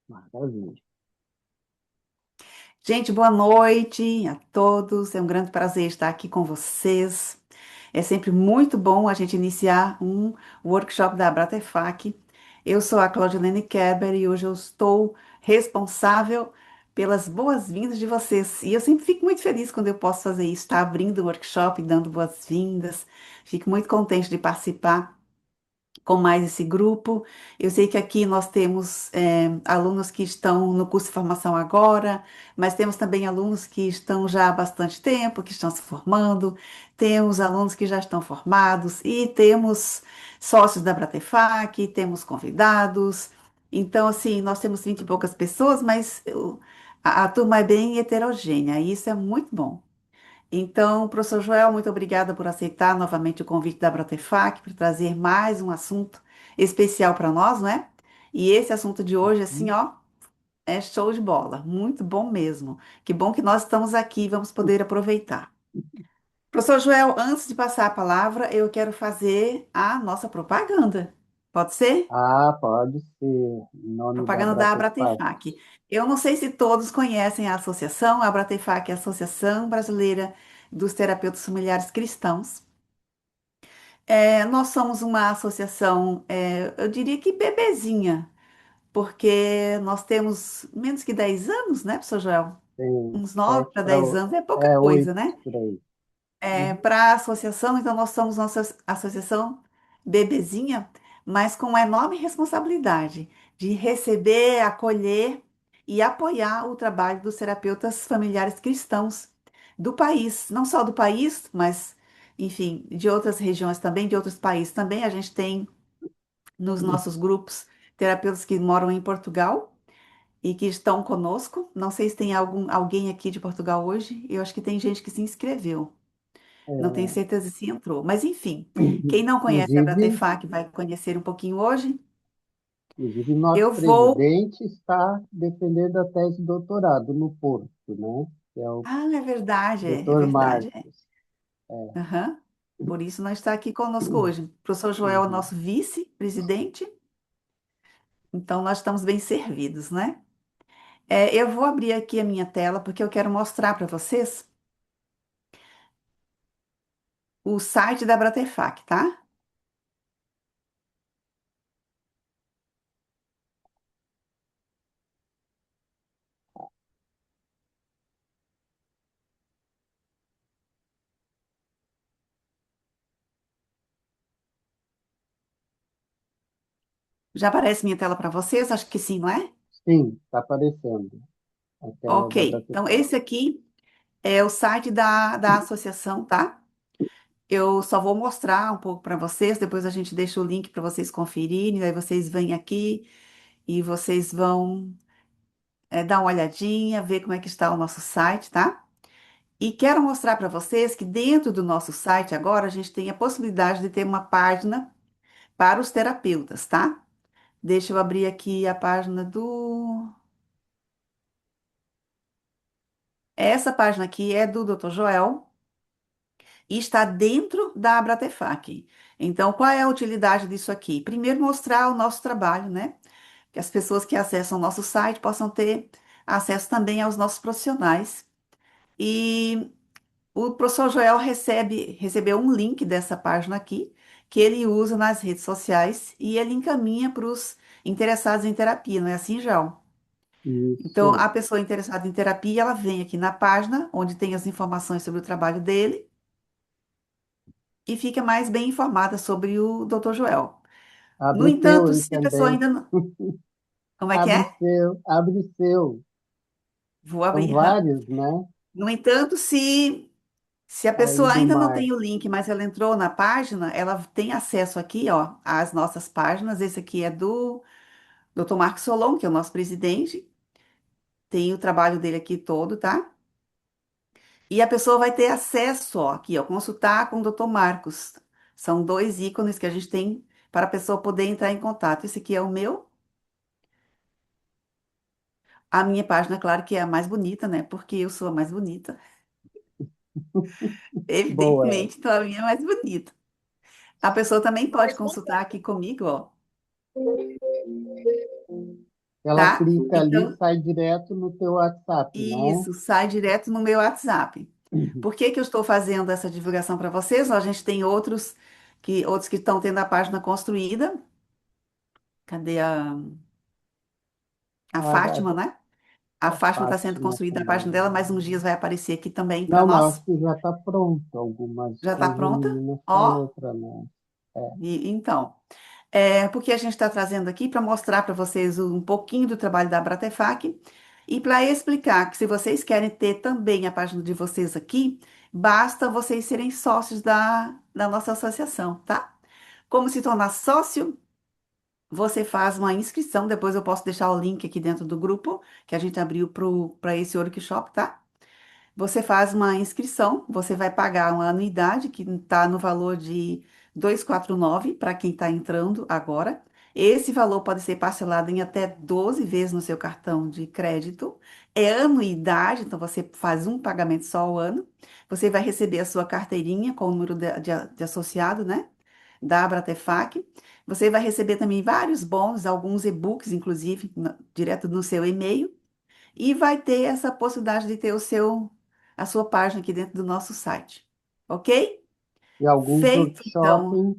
Maravilha. Gente, boa noite a todos. É um grande prazer estar aqui com vocês. É sempre muito bom a gente iniciar um workshop da Abratefac. Eu sou a Claudilene Kerber e hoje eu estou responsável pelas boas-vindas de vocês. E eu sempre fico muito feliz quando eu posso fazer isso, estar abrindo o workshop, dando boas-vindas. Fico muito contente de participar com mais esse grupo. Eu sei que aqui nós temos alunos que estão no curso de formação agora, mas temos também alunos que estão já há bastante tempo, que estão se formando, temos alunos que já estão formados e temos sócios da Bratefac, temos convidados. Então, assim, nós temos 20 e poucas pessoas, mas a turma é bem heterogênea e isso é muito bom. Então, professor Joel, muito obrigada por aceitar novamente o convite da Brotefac para trazer mais um assunto especial para nós, não é? E esse assunto de hoje, assim, Uhum. ó, é show de bola, muito bom mesmo. Que bom que nós estamos aqui e vamos poder aproveitar. Professor Joel, antes de passar a palavra, eu quero fazer a nossa propaganda. Pode ser? Ah, pode ser. Em nome da Propaganda da Abratefac. Abratefac. Eu não sei se todos conhecem a associação. A Abratefac é a Associação Brasileira dos Terapeutas Familiares Cristãos. Nós somos uma associação, eu diria que bebezinha, porque nós temos menos que 10 anos, né, professor Joel? Tem Uns 9 sete para para 10 anos é pouca coisa, 8 né? por aí. Uhum. Para a associação, então nós somos nossa associação bebezinha, mas com uma enorme responsabilidade de receber, acolher e apoiar o trabalho dos terapeutas familiares cristãos do país, não só do país, mas, enfim, de outras regiões também, de outros países também. A gente tem nos nossos grupos terapeutas que moram em Portugal e que estão conosco. Não sei se tem alguém aqui de Portugal hoje. Eu acho que tem gente que se inscreveu. Não tenho É, certeza se entrou. Mas, enfim, quem não conhece a inclusive, Bratefac vai conhecer um pouquinho hoje. inclusive, nosso Eu vou. presidente está defendendo a tese de doutorado no Porto, né? Que é o Ah, é verdade, é Dr. verdade. Marcos. É. Aham. Por isso não está aqui conosco hoje. O professor Joel é o Uhum. nosso vice-presidente, então nós estamos bem servidos, né? Eu vou abrir aqui a minha tela porque eu quero mostrar para vocês o site da Bratefac, tá? Já aparece minha tela para vocês? Acho que sim, não é? Sim, está aparecendo a tela da Ok. Então, Abratefac. esse aqui é o site da associação, tá? Eu só vou mostrar um pouco para vocês, depois a gente deixa o link para vocês conferirem, aí vocês vêm aqui e vocês vão dar uma olhadinha, ver como é que está o nosso site, tá? E quero mostrar para vocês que dentro do nosso site agora a gente tem a possibilidade de ter uma página para os terapeutas, tá? Deixa eu abrir aqui a página do. Essa página aqui é do Dr. Joel e está dentro da Abratefac. Então, qual é a utilidade disso aqui? Primeiro, mostrar o nosso trabalho, né? Que as pessoas que acessam o nosso site possam ter acesso também aos nossos profissionais. E o professor Joel recebeu um link dessa página aqui, que ele usa nas redes sociais e ele encaminha para os interessados em terapia, não é assim, Joel? Então, Isso. a pessoa interessada em terapia, ela vem aqui na página, onde tem as informações sobre o trabalho dele, e fica mais bem informada sobre o Dr. Joel. Abre No o teu entanto, aí se a pessoa também. ainda não. Como é que Abre é? o seu, abre o seu. Vou São abrir. vários, né? No entanto, se a Aí pessoa do ainda não mar. tem o link, mas ela entrou na página, ela tem acesso aqui, ó, às nossas páginas. Esse aqui é do Dr. Marcos Solon, que é o nosso presidente. Tem o trabalho dele aqui todo, tá? E a pessoa vai ter acesso, ó, aqui, ó, consultar com o Dr. Marcos. São dois ícones que a gente tem para a pessoa poder entrar em contato. Esse aqui é o meu. A minha página, claro que é a mais bonita, né? Porque eu sou a mais bonita. Boa. Evidentemente, então a minha é mais bonita. A pessoa também pode consultar aqui comigo, ó. Ela tá? clica ali e Então, sai direto no teu WhatsApp, né? isso sai direto no meu WhatsApp. Por que que eu estou fazendo essa divulgação para vocês? Ó, a gente tem outros que estão tendo a página construída. Cadê a Ah, Fátima, né? A a Fátima está sendo Fátima construída a página também. dela, mais uns dias vai aparecer aqui também para Não, mas nós. acho que já está pronto. Algumas Já está pronta? meninas Ó, falou para nós. É. então, porque a gente está trazendo aqui para mostrar para vocês um pouquinho do trabalho da Abratefac e para explicar que se vocês querem ter também a página de vocês aqui, basta vocês serem sócios da nossa associação, tá? Como se tornar sócio? Você faz uma inscrição, depois eu posso deixar o link aqui dentro do grupo que a gente abriu para esse workshop, tá? Você faz uma inscrição, você vai pagar uma anuidade que está no valor de 249 para quem está entrando agora. Esse valor pode ser parcelado em até 12 vezes no seu cartão de crédito. É anuidade, então você faz um pagamento só ao ano. Você vai receber a sua carteirinha com o número de associado, né? Da Abratefac. Você vai receber também vários bônus, alguns e-books, inclusive, direto no seu e-mail. E vai ter essa possibilidade de ter a sua página aqui dentro do nosso site. Ok? E alguns Feito, então, workshops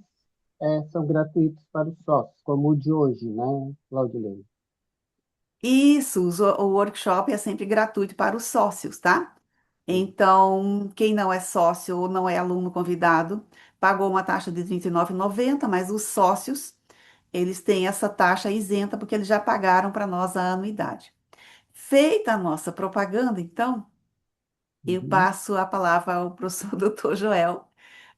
são gratuitos para os sócios, como o de hoje, né, Claudilene? isso, o workshop é sempre gratuito para os sócios, tá? Então, quem não é sócio ou não é aluno convidado, pagou uma taxa de R$ 39,90, mas os sócios, eles têm essa taxa isenta porque eles já pagaram para nós a anuidade. Feita a nossa propaganda, então, eu Uhum. passo a palavra ao professor Dr. Joel,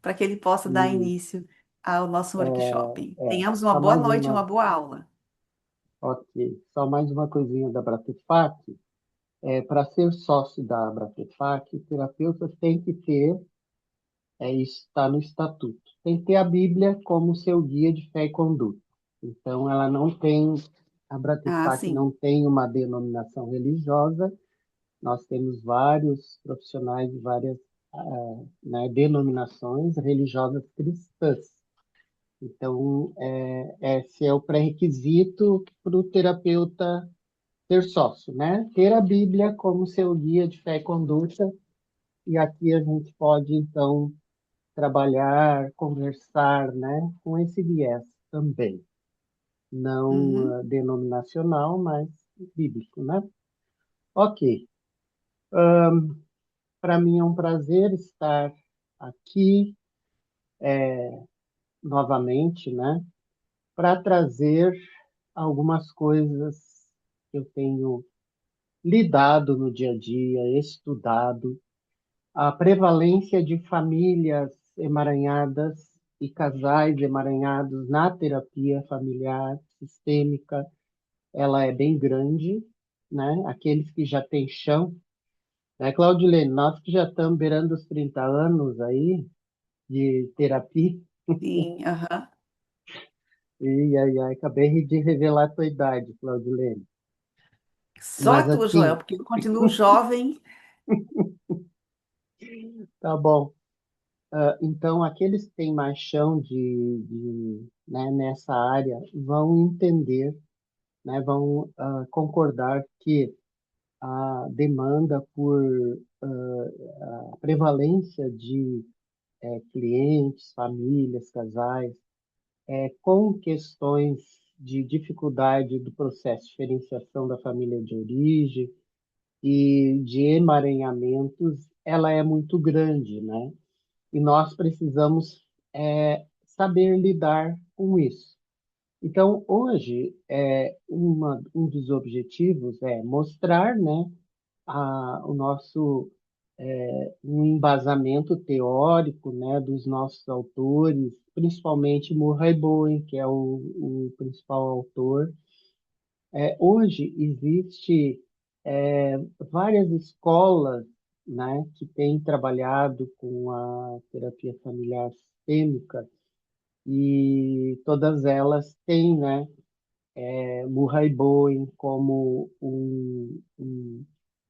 para que ele possa dar E início ao nosso workshop. Tenhamos uma só boa mais noite e uma uma, boa aula. ok, só mais uma coisinha da Bratefac. Para ser sócio da Bratefac, o terapeuta tem que ter, isso está no estatuto, tem que ter a Bíblia como seu guia de fé e conduta. Então, a Ah, Bratefac sim. não tem uma denominação religiosa. Nós temos vários profissionais de várias né, denominações religiosas cristãs. Então, esse é o pré-requisito para o terapeuta ser sócio, né? Ter a Bíblia como seu guia de fé e conduta, e aqui a gente pode, então, trabalhar, conversar, né, com esse viés também, não Uhum, denominacional, mas bíblico, né? Ok. Para mim é um prazer estar aqui novamente, né, para trazer algumas coisas que eu tenho lidado no dia a dia, estudado, a prevalência de famílias emaranhadas e casais emaranhados na terapia familiar sistêmica, ela é bem grande, né? Aqueles que já têm chão, né, Claudilene? Nós que já estamos beirando os 30 anos aí de terapia, sim, aham. ai, ai, acabei de revelar a tua idade, Claudilene. Só a Mas tua, Joel, assim, porque eu continuo jovem. tá bom. Então, aqueles que têm mais chão né, nessa área vão entender, né, vão concordar que a demanda por a prevalência de clientes, famílias, casais, com questões de dificuldade do processo de diferenciação da família de origem e de emaranhamentos, ela é muito grande, né? E nós precisamos saber lidar com isso. Então, hoje, um dos objetivos é mostrar, né, o nosso um embasamento teórico, né, dos nossos autores, principalmente Murray Bowen, que é o principal autor. Hoje existe várias escolas, né, que têm trabalhado com a terapia familiar sistêmica e todas elas têm, né, Murray Bowen como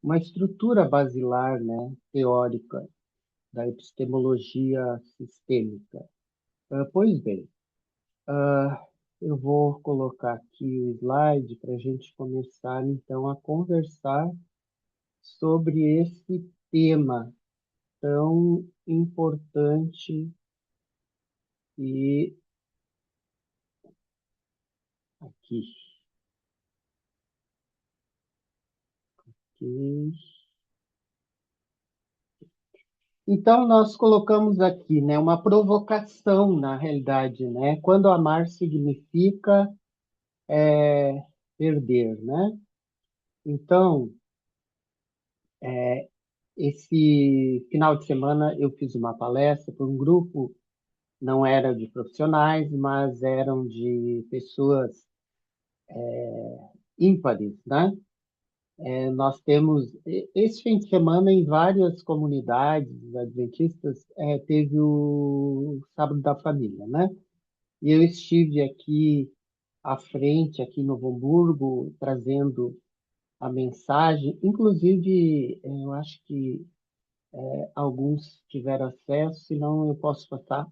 uma estrutura basilar, né, teórica da epistemologia sistêmica. Pois bem, Eu vou colocar aqui o slide para a gente começar, então, a conversar sobre esse tema tão importante e aqui. Ok. Então, nós colocamos aqui, né, uma provocação, na realidade, né? Quando amar significa perder, né? Então, esse final de semana eu fiz uma palestra para um grupo, não era de profissionais, mas eram de pessoas ímpares, né? Nós temos, esse fim de semana, em várias comunidades adventistas, teve o Sábado da Família, né? E eu estive aqui à frente, aqui em Novo Hamburgo, trazendo a mensagem. Inclusive, eu acho que alguns tiveram acesso, senão eu posso passar.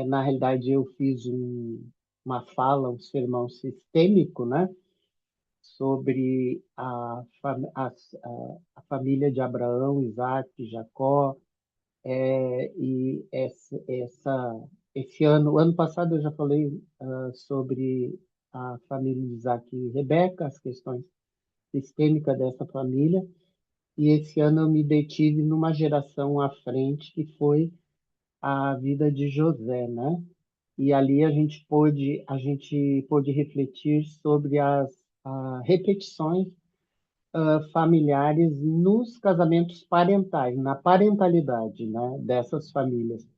Na realidade, eu fiz uma fala, um sermão sistêmico, né? Sobre a família de Abraão, Isaac, Jacó, e esse ano passado eu já falei sobre a família de Isaac e Rebeca, as questões sistêmicas dessa família, e esse ano eu me detive numa geração à frente, que foi a vida de José, né? E ali a gente pôde refletir sobre as repetições familiares nos casamentos parentais, na parentalidade, né, dessas famílias,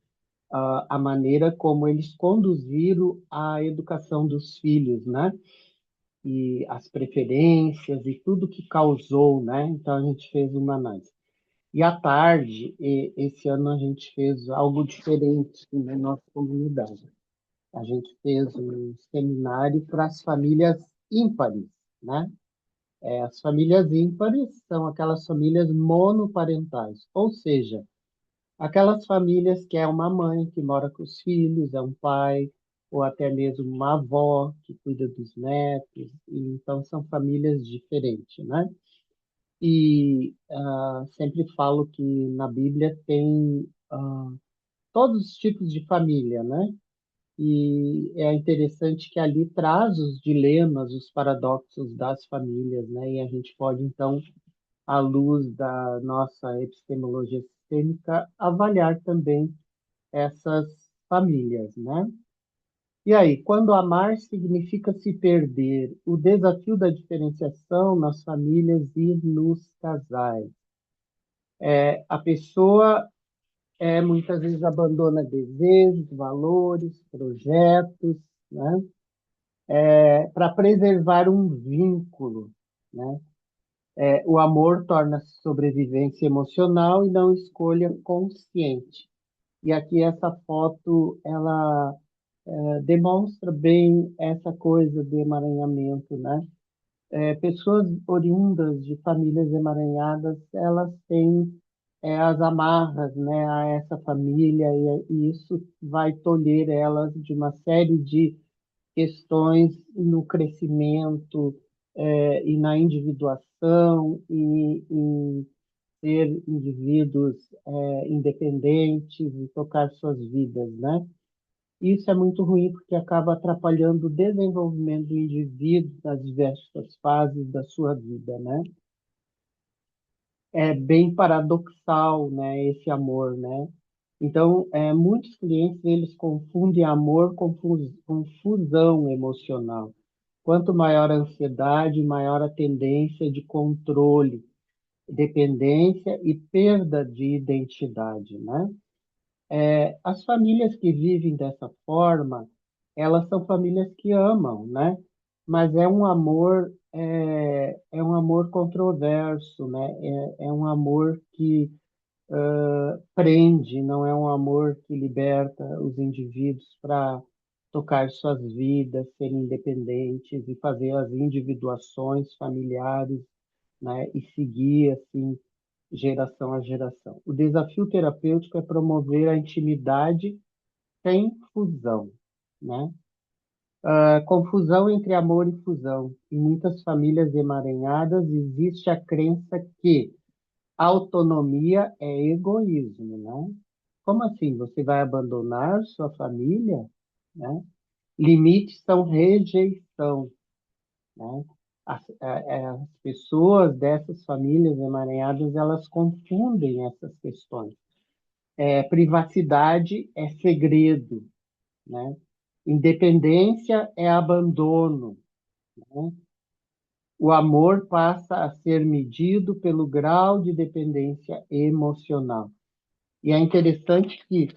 a maneira como eles conduziram a educação dos filhos, né, e as preferências e tudo que causou, né. Então a gente fez uma análise. E à tarde, esse ano a gente fez algo diferente na nossa comunidade. A gente fez um seminário para as famílias ímpares, né? As famílias ímpares são aquelas famílias monoparentais, ou seja, aquelas famílias que é uma mãe que mora com os filhos, é um pai, ou até mesmo uma avó que cuida dos netos, e então são famílias diferentes, né? E sempre falo que na Bíblia tem todos os tipos de família, né? E é interessante que ali traz os dilemas, os paradoxos das famílias, né? E a gente pode, então, à luz da nossa epistemologia sistêmica, avaliar também essas famílias, né? E aí, quando amar significa se perder, o desafio da diferenciação nas famílias e nos casais. A pessoa muitas vezes abandona desejos, valores, projetos, né? Para preservar um vínculo, né? O amor torna-se sobrevivência emocional e não escolha consciente. E aqui essa foto, ela demonstra bem essa coisa de emaranhamento, né? Pessoas oriundas de famílias emaranhadas, elas têm as amarras, né, a essa família, e isso vai tolher elas de uma série de questões no crescimento, e na individuação, e em ser indivíduos independentes e tocar suas vidas, né? Isso é muito ruim porque acaba atrapalhando o desenvolvimento do indivíduo nas diversas fases da sua vida, né? É bem paradoxal, né, esse amor, né? Então, muitos clientes eles confundem amor com confusão emocional. Quanto maior a ansiedade, maior a tendência de controle, dependência e perda de identidade, né? As famílias que vivem dessa forma, elas são famílias que amam, né? Mas é um amor controverso, né? É um amor que prende, não é um amor que liberta os indivíduos para tocar suas vidas, serem independentes e fazer as individuações familiares, né? E seguir assim geração a geração. O desafio terapêutico é promover a intimidade sem fusão, né? A confusão entre amor e fusão. Em muitas famílias emaranhadas existe a crença que autonomia é egoísmo, né? Como assim? Você vai abandonar sua família, né? Limites são rejeição, né? As pessoas dessas famílias emaranhadas, elas confundem essas questões. Privacidade é segredo, né? Independência é abandono, né? O amor passa a ser medido pelo grau de dependência emocional. E é interessante que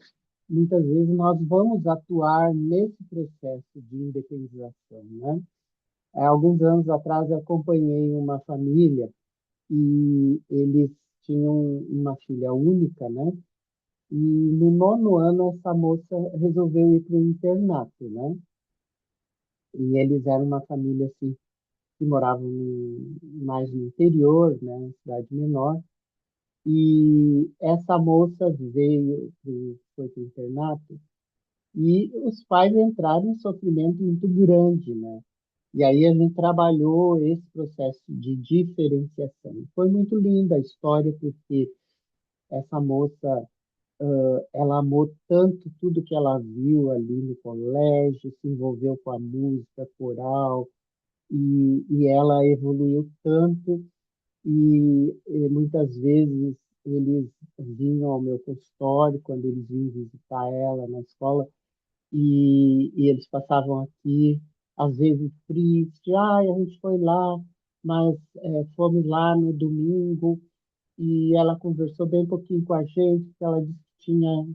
muitas vezes nós vamos atuar nesse processo de independização, né? Há alguns anos atrás eu acompanhei uma família e eles tinham uma filha única, né? E no nono ano essa moça resolveu ir para o internato, né? E eles eram uma família assim que moravam mais no interior, né? Uma cidade menor. E essa moça foi para o internato e os pais entraram em sofrimento muito grande, né? E aí a gente trabalhou esse processo de diferenciação. Foi muito linda a história, porque essa moça, ela amou tanto tudo que ela viu ali no colégio, se envolveu com a música coral, e ela evoluiu tanto, e muitas vezes eles vinham ao meu consultório, quando eles vinham visitar ela na escola, e eles passavam aqui, às vezes triste, ai, a gente foi lá, mas fomos lá no domingo e ela conversou bem pouquinho com a gente, que ela disse que tinha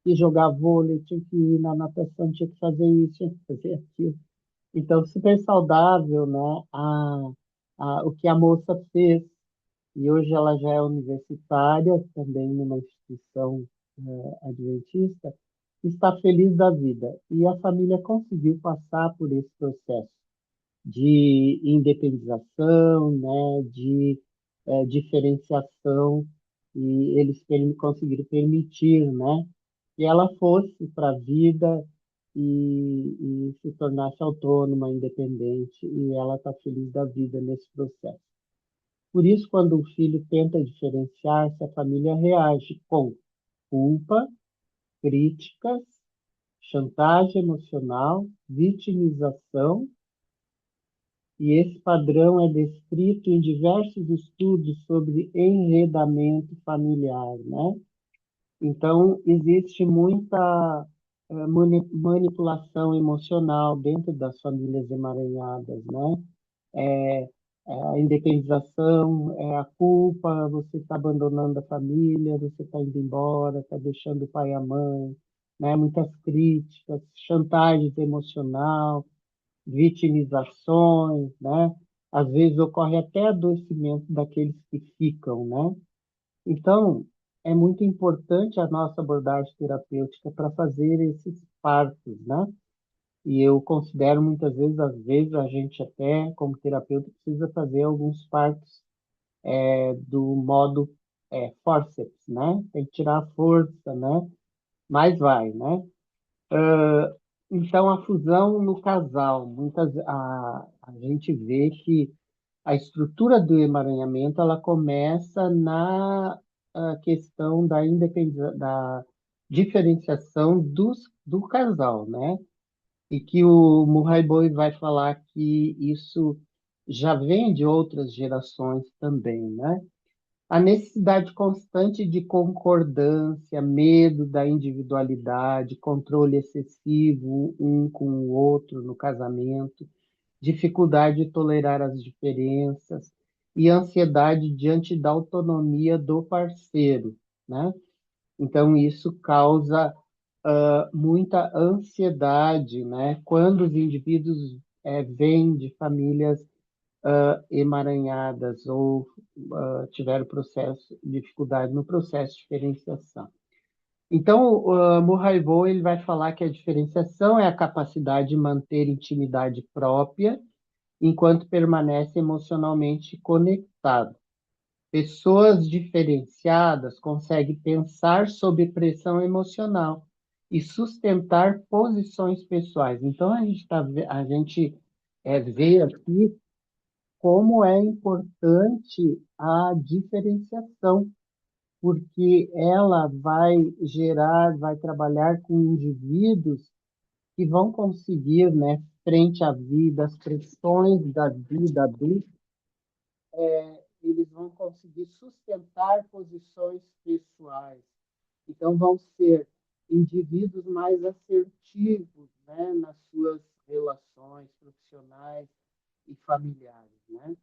que jogar vôlei, tinha que ir na natação, tinha que fazer isso, tinha que fazer aquilo. Então, super saudável, né? O que a moça fez. E hoje ela já é universitária, também numa instituição adventista, está feliz da vida. E a família conseguiu passar por esse processo de independização, né, de diferenciação, e eles conseguiram permitir, né, que ela fosse para a vida e se tornasse autônoma, independente, e ela está feliz da vida nesse processo. Por isso, quando o filho tenta diferenciar-se, a família reage com culpa, críticas, chantagem emocional, vitimização, e esse padrão é descrito em diversos estudos sobre enredamento familiar, né? Então, existe muita manipulação emocional dentro das famílias emaranhadas, né? A independização, a culpa, você está abandonando a família, você está indo embora, está deixando o pai e a mãe, né? Muitas críticas, chantagem emocional, vitimizações, né? Às vezes ocorre até adoecimento daqueles que ficam, né? Então, é muito importante a nossa abordagem terapêutica para fazer esses partos, né? E eu considero muitas vezes, às vezes, a gente até, como terapeuta, precisa fazer alguns partos do modo forceps, né? Tem que tirar a força, né? Mas vai, né? Então, a fusão no casal, a gente vê que a estrutura do emaranhamento ela começa na questão da independência, da diferenciação do casal, né? E que o Murray Boy vai falar que isso já vem de outras gerações também, né? A necessidade constante de concordância, medo da individualidade, controle excessivo um com o outro no casamento, dificuldade de tolerar as diferenças e ansiedade diante da autonomia do parceiro, né? Então, isso causa muita ansiedade, né? Quando os indivíduos vêm de famílias emaranhadas ou tiveram dificuldade no processo de diferenciação. Então, o Murray-Bow ele vai falar que a diferenciação é a capacidade de manter intimidade própria enquanto permanece emocionalmente conectado. Pessoas diferenciadas conseguem pensar sob pressão emocional e sustentar posições pessoais. Então, a gente vê aqui como é importante a diferenciação, porque ela vai trabalhar com indivíduos que vão conseguir, né, frente à vida, as pressões da vida adulta, eles vão conseguir sustentar posições pessoais. Então, vão ser indivíduos mais assertivos, né, nas suas relações profissionais e familiares, né?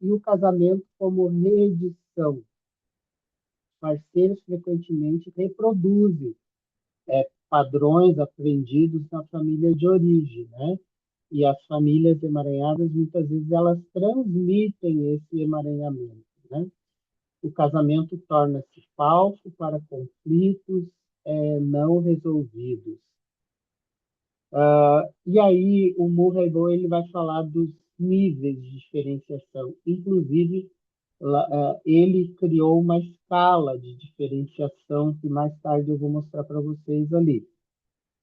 E o casamento como reedição. Parceiros frequentemente reproduzem padrões aprendidos na família de origem, né? E as famílias emaranhadas, muitas vezes, elas transmitem esse emaranhamento, né? O casamento torna-se palco para conflitos não resolvidos. E aí o Murray Bow, ele vai falar dos níveis de diferenciação. Inclusive, ele criou uma escala de diferenciação que mais tarde eu vou mostrar para vocês ali.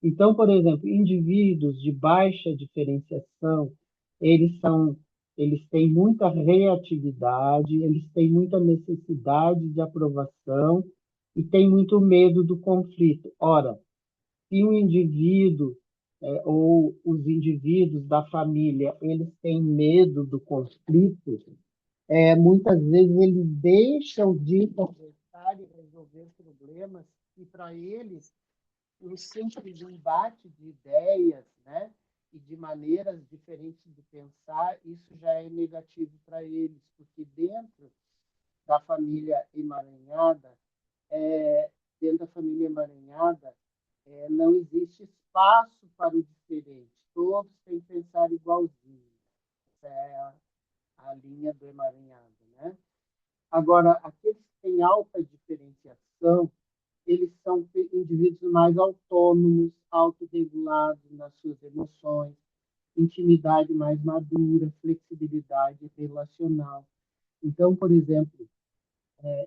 Então, por exemplo, indivíduos de baixa diferenciação, eles são, eles têm muita reatividade, eles têm muita necessidade de aprovação e têm muito medo do conflito. Ora, se um indivíduo ou os indivíduos da família, eles têm medo do conflito, muitas vezes eles deixam de conversar e resolver problemas que para eles um simples embate de ideias, né, e de maneiras diferentes de pensar, isso já é negativo para eles, porque da família emaranhada, é, dentro da família emaranhada, não existe espaço para o diferente. Todos têm que pensar igualzinho. Essa é a linha do emaranhado, né? Agora, aqueles que têm alta diferenciação, eles são indivíduos mais autônomos, autorregulados nas suas emoções, intimidade mais madura, flexibilidade relacional. Então, por exemplo,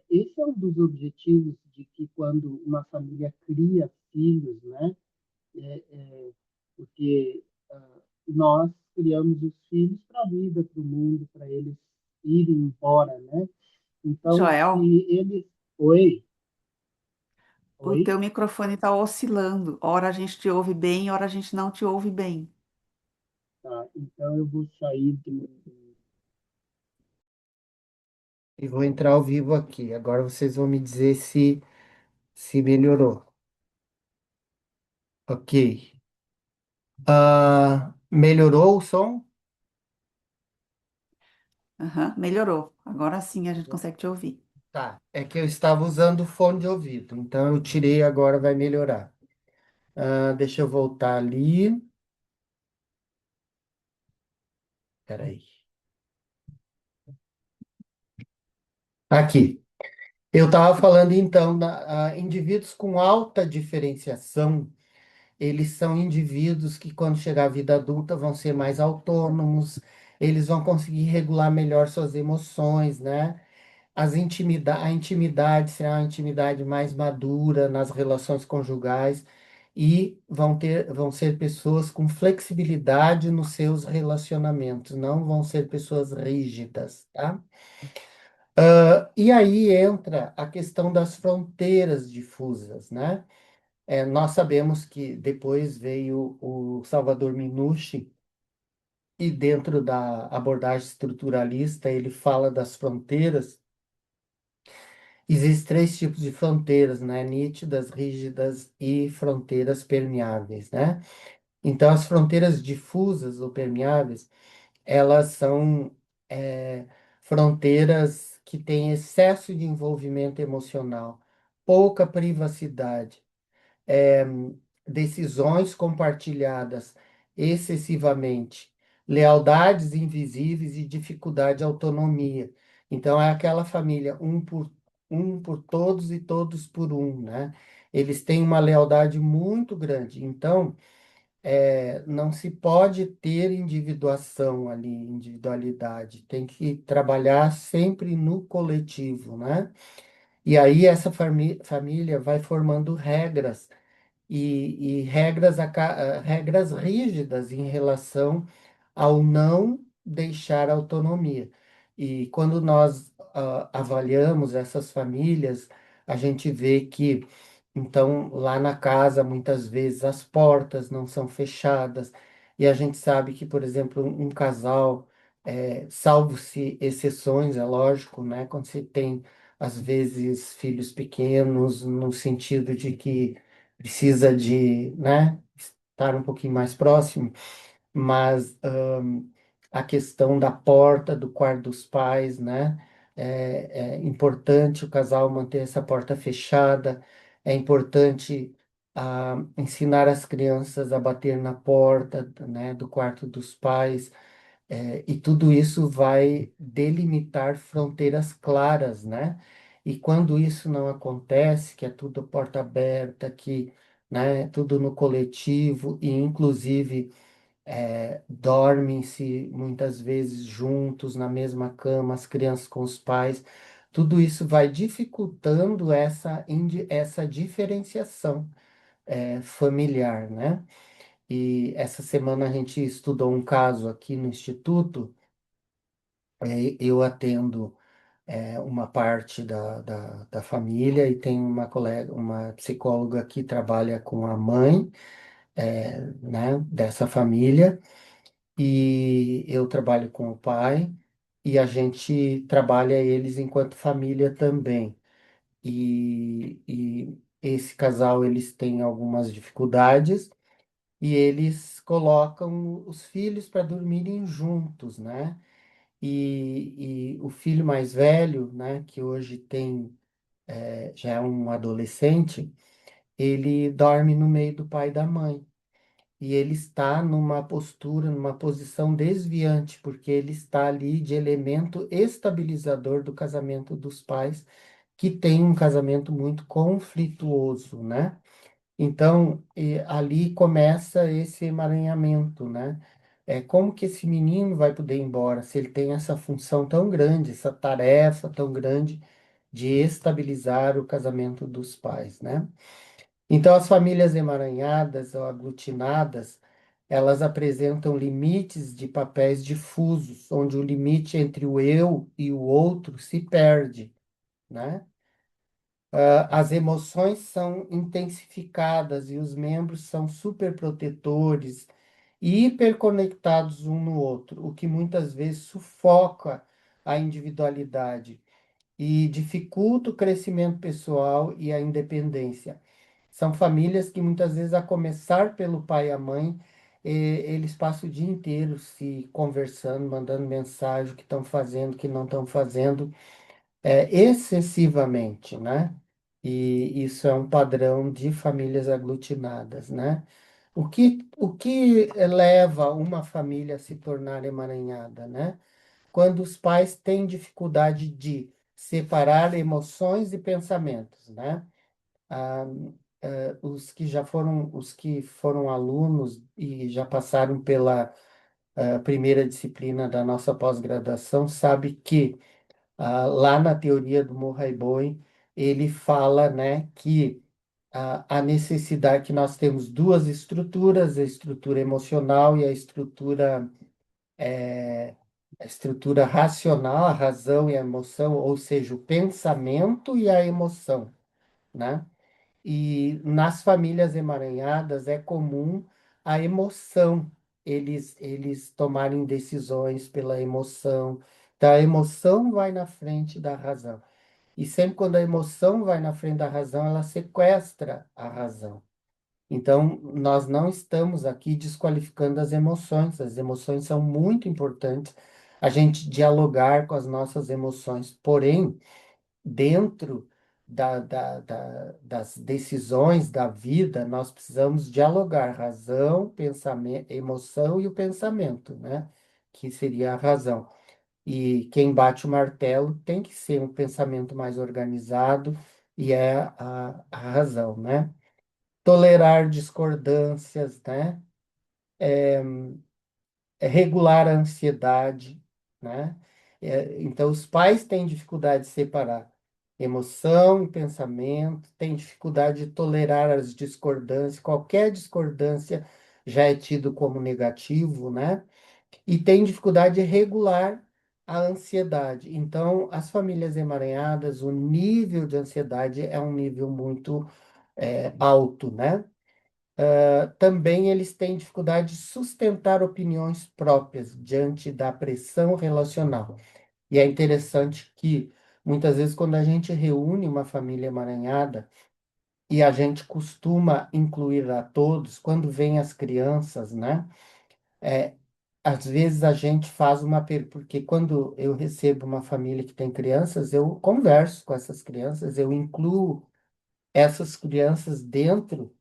esse é um dos objetivos de que quando uma família cria filhos, né? Porque nós criamos os filhos para a vida, para o mundo, para eles irem embora, né? Então, Joel, se eles... Oi, o oi, teu microfone está oscilando. Ora a gente te ouve bem, ora a gente não te ouve bem. tá. Então eu vou sair e vou entrar ao vivo aqui. Agora vocês vão me dizer se melhorou. Ok. Melhorou o som? Aham, melhorou. Agora sim a gente consegue te ouvir. Tá. É que eu estava usando fone de ouvido, então eu tirei, agora vai melhorar. Deixa eu voltar ali. Peraí. Aqui. Eu estava falando então, indivíduos com alta diferenciação, eles são indivíduos que, quando chegar à vida adulta, vão ser mais autônomos, eles vão conseguir regular melhor suas emoções, né? A intimidade será uma intimidade mais madura nas relações conjugais e vão ser pessoas com flexibilidade nos seus relacionamentos, não vão ser pessoas rígidas, tá? E aí entra a questão das fronteiras difusas, né? Nós sabemos que depois veio o Salvador Minuchin, e dentro da abordagem estruturalista ele fala das fronteiras. Existem três tipos de fronteiras, né? Nítidas, rígidas e fronteiras permeáveis, né? Então, as fronteiras difusas ou permeáveis, elas são fronteiras que têm excesso de envolvimento emocional, pouca privacidade, é, decisões compartilhadas excessivamente, lealdades invisíveis e dificuldade de autonomia. Então, é aquela família um por todos e todos por um, né? Eles têm uma lealdade muito grande. Então, não se pode ter individuação ali, individualidade. Tem que trabalhar sempre no coletivo, né? E aí essa família vai formando regras e regras, regras rígidas em relação ao não deixar autonomia. E quando nós avaliamos essas famílias, a gente vê que, então, lá na casa, muitas vezes as portas não são fechadas, e a gente sabe que, por exemplo, um casal, salvo-se exceções, é lógico, né? Quando você tem, às vezes, filhos pequenos, no sentido de que precisa de, né, estar um pouquinho mais próximo, mas a questão da porta do quarto dos pais, né, é importante o casal manter essa porta fechada, é importante ensinar as crianças a bater na porta, né, do quarto dos pais, e tudo isso vai delimitar fronteiras claras, né? E quando isso não acontece, que é tudo porta aberta, que, né, tudo no coletivo, e inclusive dormem-se muitas vezes juntos na mesma cama, as crianças com os pais, tudo isso vai dificultando essa diferenciação familiar, né? E essa semana a gente estudou um caso aqui no Instituto. Eu atendo uma parte da família e tem uma colega, uma psicóloga que trabalha com a mãe, né, dessa família, e eu trabalho com o pai, e a gente trabalha eles enquanto família também. E esse casal, eles têm algumas dificuldades, e eles colocam os filhos para dormirem juntos, né? E o filho mais velho, né, que hoje tem, já é um adolescente, ele dorme no meio do pai e da mãe. E ele está numa postura, numa posição desviante, porque ele está ali de elemento estabilizador do casamento dos pais, que tem um casamento muito conflituoso, né? Então, ali começa esse emaranhamento, né? Como que esse menino vai poder ir embora se ele tem essa função tão grande, essa tarefa tão grande de estabilizar o casamento dos pais, né? Então, as famílias emaranhadas ou aglutinadas, elas apresentam limites de papéis difusos, onde o limite entre o eu e o outro se perde, né? As emoções são intensificadas e os membros são superprotetores e hiperconectados um no outro, o que muitas vezes sufoca a individualidade e dificulta o crescimento pessoal e a independência. São famílias que muitas vezes, a começar pelo pai e a mãe, eles passam o dia inteiro se conversando, mandando mensagem, o que estão fazendo, o que não estão fazendo, excessivamente, né? E isso é um padrão de famílias aglutinadas, né? O que leva uma família a se tornar emaranhada, né? Quando os pais têm dificuldade de separar emoções e pensamentos, né? Ah, os que foram alunos e já passaram pela primeira disciplina da nossa pós-graduação, sabe que lá na teoria do Murray Bowen, ele fala, né, que a necessidade que nós temos duas estruturas, a estrutura emocional e eh, a estrutura racional, a razão e a emoção, ou seja, o pensamento e a emoção, né? E nas famílias emaranhadas é comum a emoção, eles tomarem decisões pela emoção. Então, a emoção vai na frente da razão. E sempre quando a emoção vai na frente da razão, ela sequestra a razão. Então, nós não estamos aqui desqualificando as emoções são muito importantes, a gente dialogar com as nossas emoções, porém, dentro das decisões da vida, nós precisamos dialogar razão, pensamento, emoção e o pensamento, né? Que seria a razão. E quem bate o martelo tem que ser um pensamento mais organizado e é a razão, né? Tolerar discordâncias, né? Regular a ansiedade, né? Então, os pais têm dificuldade de separar emoção e pensamento, tem dificuldade de tolerar as discordâncias, qualquer discordância já é tido como negativo, né? E tem dificuldade de regular a ansiedade. Então, as famílias emaranhadas, o nível de ansiedade é um nível muito alto, né? Também eles têm dificuldade de sustentar opiniões próprias diante da pressão relacional. E é interessante que, muitas vezes, quando a gente reúne uma família emaranhada, e a gente costuma incluir a todos, quando vem as crianças, né? É, às vezes a gente faz uma pergunta, porque quando eu recebo uma família que tem crianças, eu converso com essas crianças, eu incluo essas crianças dentro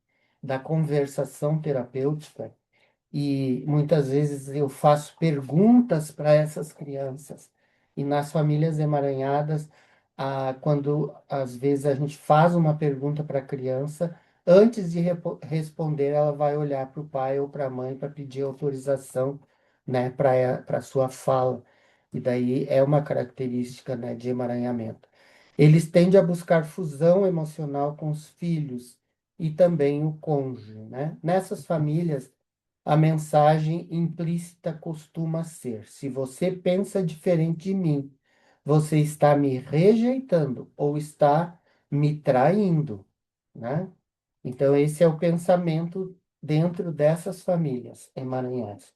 da conversação terapêutica e muitas vezes eu faço perguntas para essas crianças. E nas famílias emaranhadas, quando às vezes a gente faz uma pergunta para a criança, antes de responder, ela vai olhar para o pai ou para a mãe para pedir autorização, né, para sua fala. E daí é uma característica, né, de emaranhamento. Eles tendem a buscar fusão emocional com os filhos e também o cônjuge, né? Nessas famílias, a mensagem implícita costuma ser: se você pensa diferente de mim, você está me rejeitando ou está me traindo, né? Então, esse é o pensamento dentro dessas famílias emaranhadas.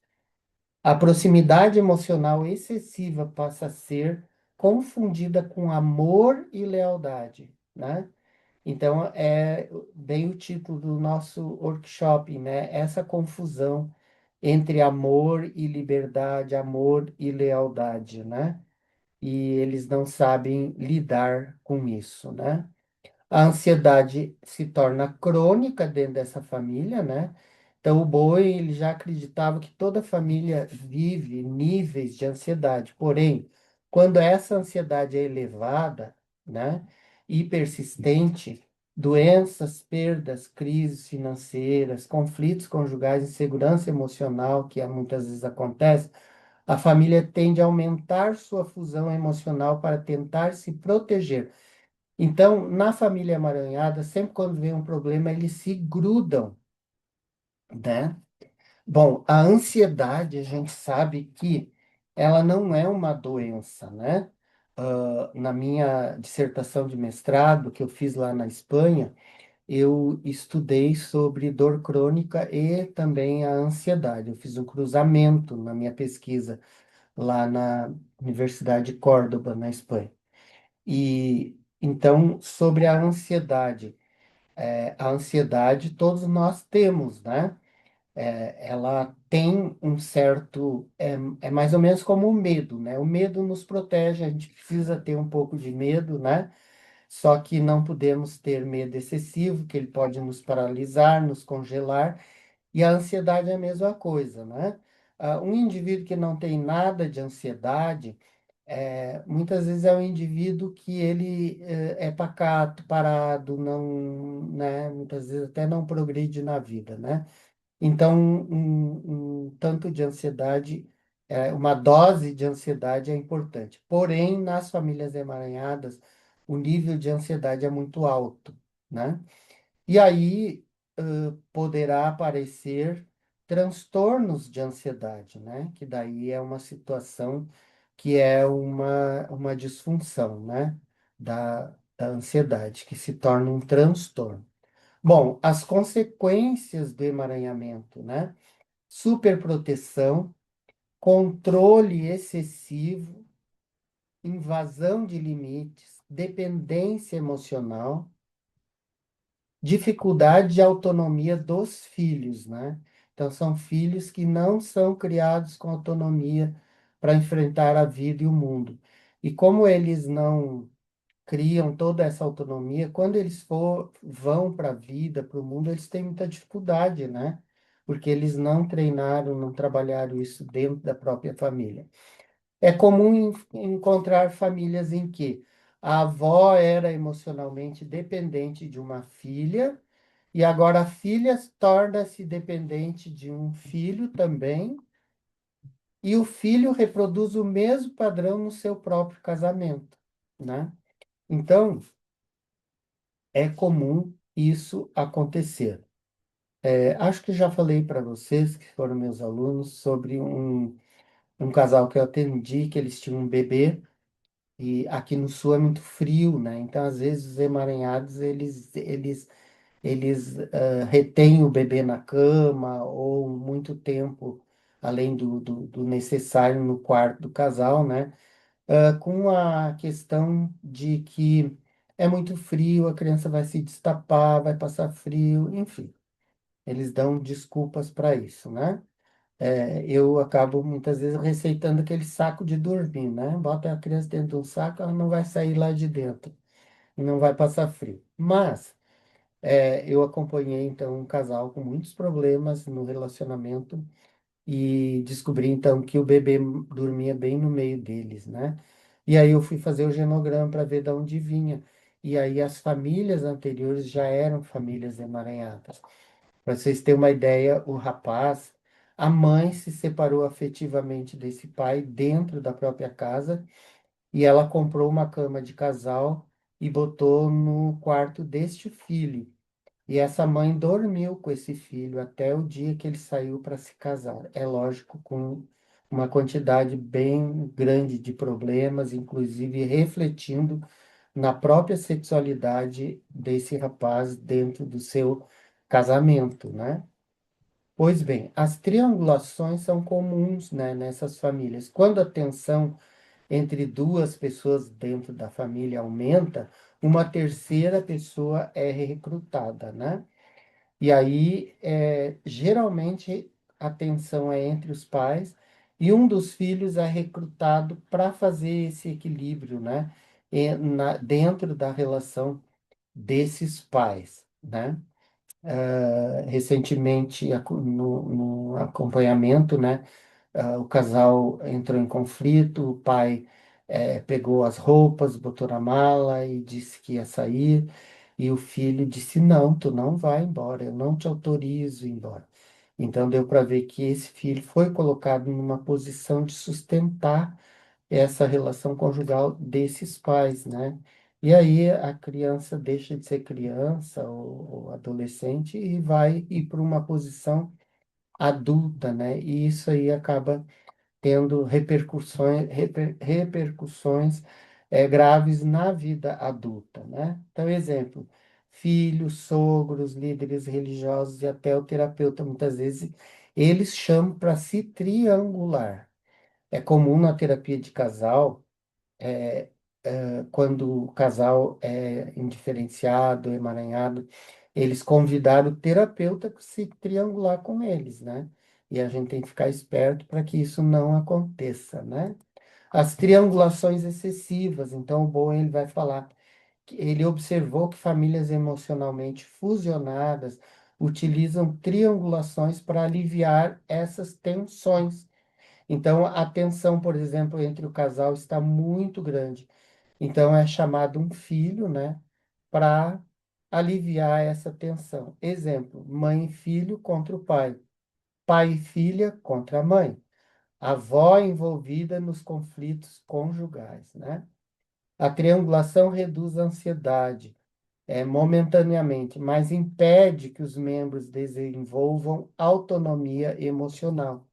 A proximidade emocional excessiva passa a ser confundida com amor e lealdade, né? Então, é bem o título do nosso workshop, né? Essa confusão entre amor e liberdade, amor e lealdade, né? E eles não sabem lidar com isso, né? A ansiedade se torna crônica dentro dessa família, né? Então, o Bowen ele já acreditava que toda família vive níveis de ansiedade. Porém, quando essa ansiedade é elevada, né, e persistente, doenças, perdas, crises financeiras, conflitos conjugais, insegurança emocional, que muitas vezes acontece, a família tende a aumentar sua fusão emocional para tentar se proteger. Então, na família emaranhada, sempre quando vem um problema, eles se grudam, né? Bom, a ansiedade, a gente sabe que ela não é uma doença, né? Na minha dissertação de mestrado, que eu fiz lá na Espanha, eu estudei sobre dor crônica e também a ansiedade. Eu fiz um cruzamento na minha pesquisa lá na Universidade de Córdoba, na Espanha. E então, sobre a ansiedade. A ansiedade todos nós temos, né? Ela tem um certo, é mais ou menos como o medo, né? O medo nos protege, a gente precisa ter um pouco de medo, né? Só que não podemos ter medo excessivo, que ele pode nos paralisar, nos congelar, e a ansiedade é a mesma coisa, né? Um indivíduo que não tem nada de ansiedade, muitas vezes é um indivíduo que ele é pacato, parado, não, né? Muitas vezes até não progride na vida, né? Então, um tanto de ansiedade, uma dose de ansiedade é importante. Porém, nas famílias emaranhadas, o nível de ansiedade é muito alto, né? E aí, poderá aparecer transtornos de ansiedade, né? Que daí é uma situação que é uma disfunção, né? Da ansiedade, que se torna um transtorno. Bom, as consequências do emaranhamento, né? Superproteção, controle excessivo, invasão de limites, dependência emocional, dificuldade de autonomia dos filhos, né? Então, são filhos que não são criados com autonomia para enfrentar a vida e o mundo. E como eles não criam toda essa autonomia, quando eles vão para a vida, para o mundo, eles têm muita dificuldade, né? Porque eles não treinaram, não trabalharam isso dentro da própria família. É comum encontrar famílias em que a avó era emocionalmente dependente de uma filha, e agora a filha torna-se dependente de um filho também, e o filho reproduz o mesmo padrão no seu próprio casamento, né? Então, é comum isso acontecer. Acho que já falei para vocês, que foram meus alunos, sobre um casal que eu atendi, que eles tinham um bebê, e aqui no sul é muito frio, né? Então, às vezes, os emaranhados, eles retêm o bebê na cama ou muito tempo além do necessário no quarto do casal, né? Com a questão de que é muito frio, a criança vai se destapar, vai passar frio, enfim, eles dão desculpas para isso, né? Eu acabo muitas vezes receitando aquele saco de dormir, né? Bota a criança dentro de um saco, ela não vai sair lá de dentro, e não vai passar frio. Mas eu acompanhei então um casal com muitos problemas no relacionamento e descobri então que o bebê dormia bem no meio deles, né? E aí eu fui fazer o genograma para ver de onde vinha. E aí as famílias anteriores já eram famílias emaranhadas. Para vocês terem uma ideia, o rapaz, a mãe se separou afetivamente desse pai dentro da própria casa e ela comprou uma cama de casal e botou no quarto deste filho. E essa mãe dormiu com esse filho até o dia que ele saiu para se casar. É lógico, com uma quantidade bem grande de problemas, inclusive refletindo na própria sexualidade desse rapaz dentro do seu casamento, né? Pois bem, as triangulações são comuns, né, nessas famílias. Quando a tensão entre duas pessoas dentro da família aumenta, uma terceira pessoa é recrutada, né? E aí, geralmente, a tensão é entre os pais e um dos filhos é recrutado para fazer esse equilíbrio, né? Dentro da relação desses pais, né? Recentemente, no acompanhamento, né? O casal entrou em conflito, o pai pegou as roupas, botou na mala e disse que ia sair, e o filho disse: Não, tu não vai embora, eu não te autorizo a ir embora. Então deu para ver que esse filho foi colocado numa posição de sustentar essa relação conjugal desses pais, né? E aí a criança deixa de ser criança ou adolescente e vai ir para uma posição adulta, né? E isso aí acaba tendo repercussões graves na vida adulta, né? Então, exemplo, filhos, sogros, líderes religiosos e até o terapeuta, muitas vezes, eles chamam para se triangular. É comum na terapia de casal, quando o casal é indiferenciado, emaranhado, eles convidaram o terapeuta para se triangular com eles, né? E a gente tem que ficar esperto para que isso não aconteça, né? As triangulações excessivas, então o Bowen ele vai falar que ele observou que famílias emocionalmente fusionadas utilizam triangulações para aliviar essas tensões. Então, a tensão, por exemplo, entre o casal está muito grande. Então, é chamado um filho, né, para aliviar essa tensão. Exemplo: mãe e filho contra o pai, pai e filha contra a mãe, avó envolvida nos conflitos conjugais, né? A triangulação reduz a ansiedade, momentaneamente, mas impede que os membros desenvolvam autonomia emocional.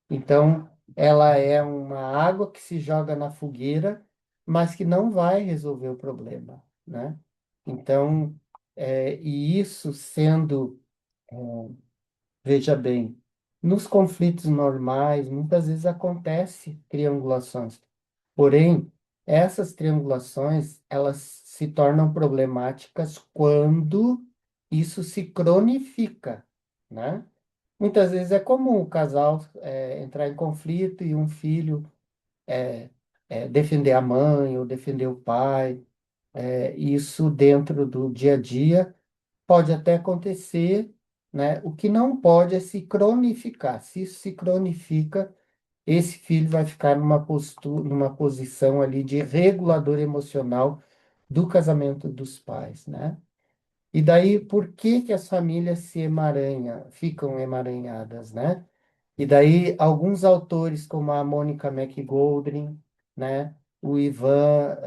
Então, ela é uma água que se joga na fogueira, mas que não vai resolver o problema, né? Então, e isso sendo, veja bem, nos conflitos normais, muitas vezes acontece triangulações. Porém, essas triangulações, elas se tornam problemáticas quando isso se cronifica, né? Muitas vezes é comum o casal entrar em conflito e um filho defender a mãe ou defender o pai. Isso dentro do dia a dia pode até acontecer, né? O que não pode é se cronificar. Se isso se cronifica, esse filho vai ficar numa posição ali de regulador emocional do casamento dos pais, né? E daí, por que que as famílias ficam emaranhadas, né? E daí, alguns autores, como a Mônica McGoldrick, né? O Ivan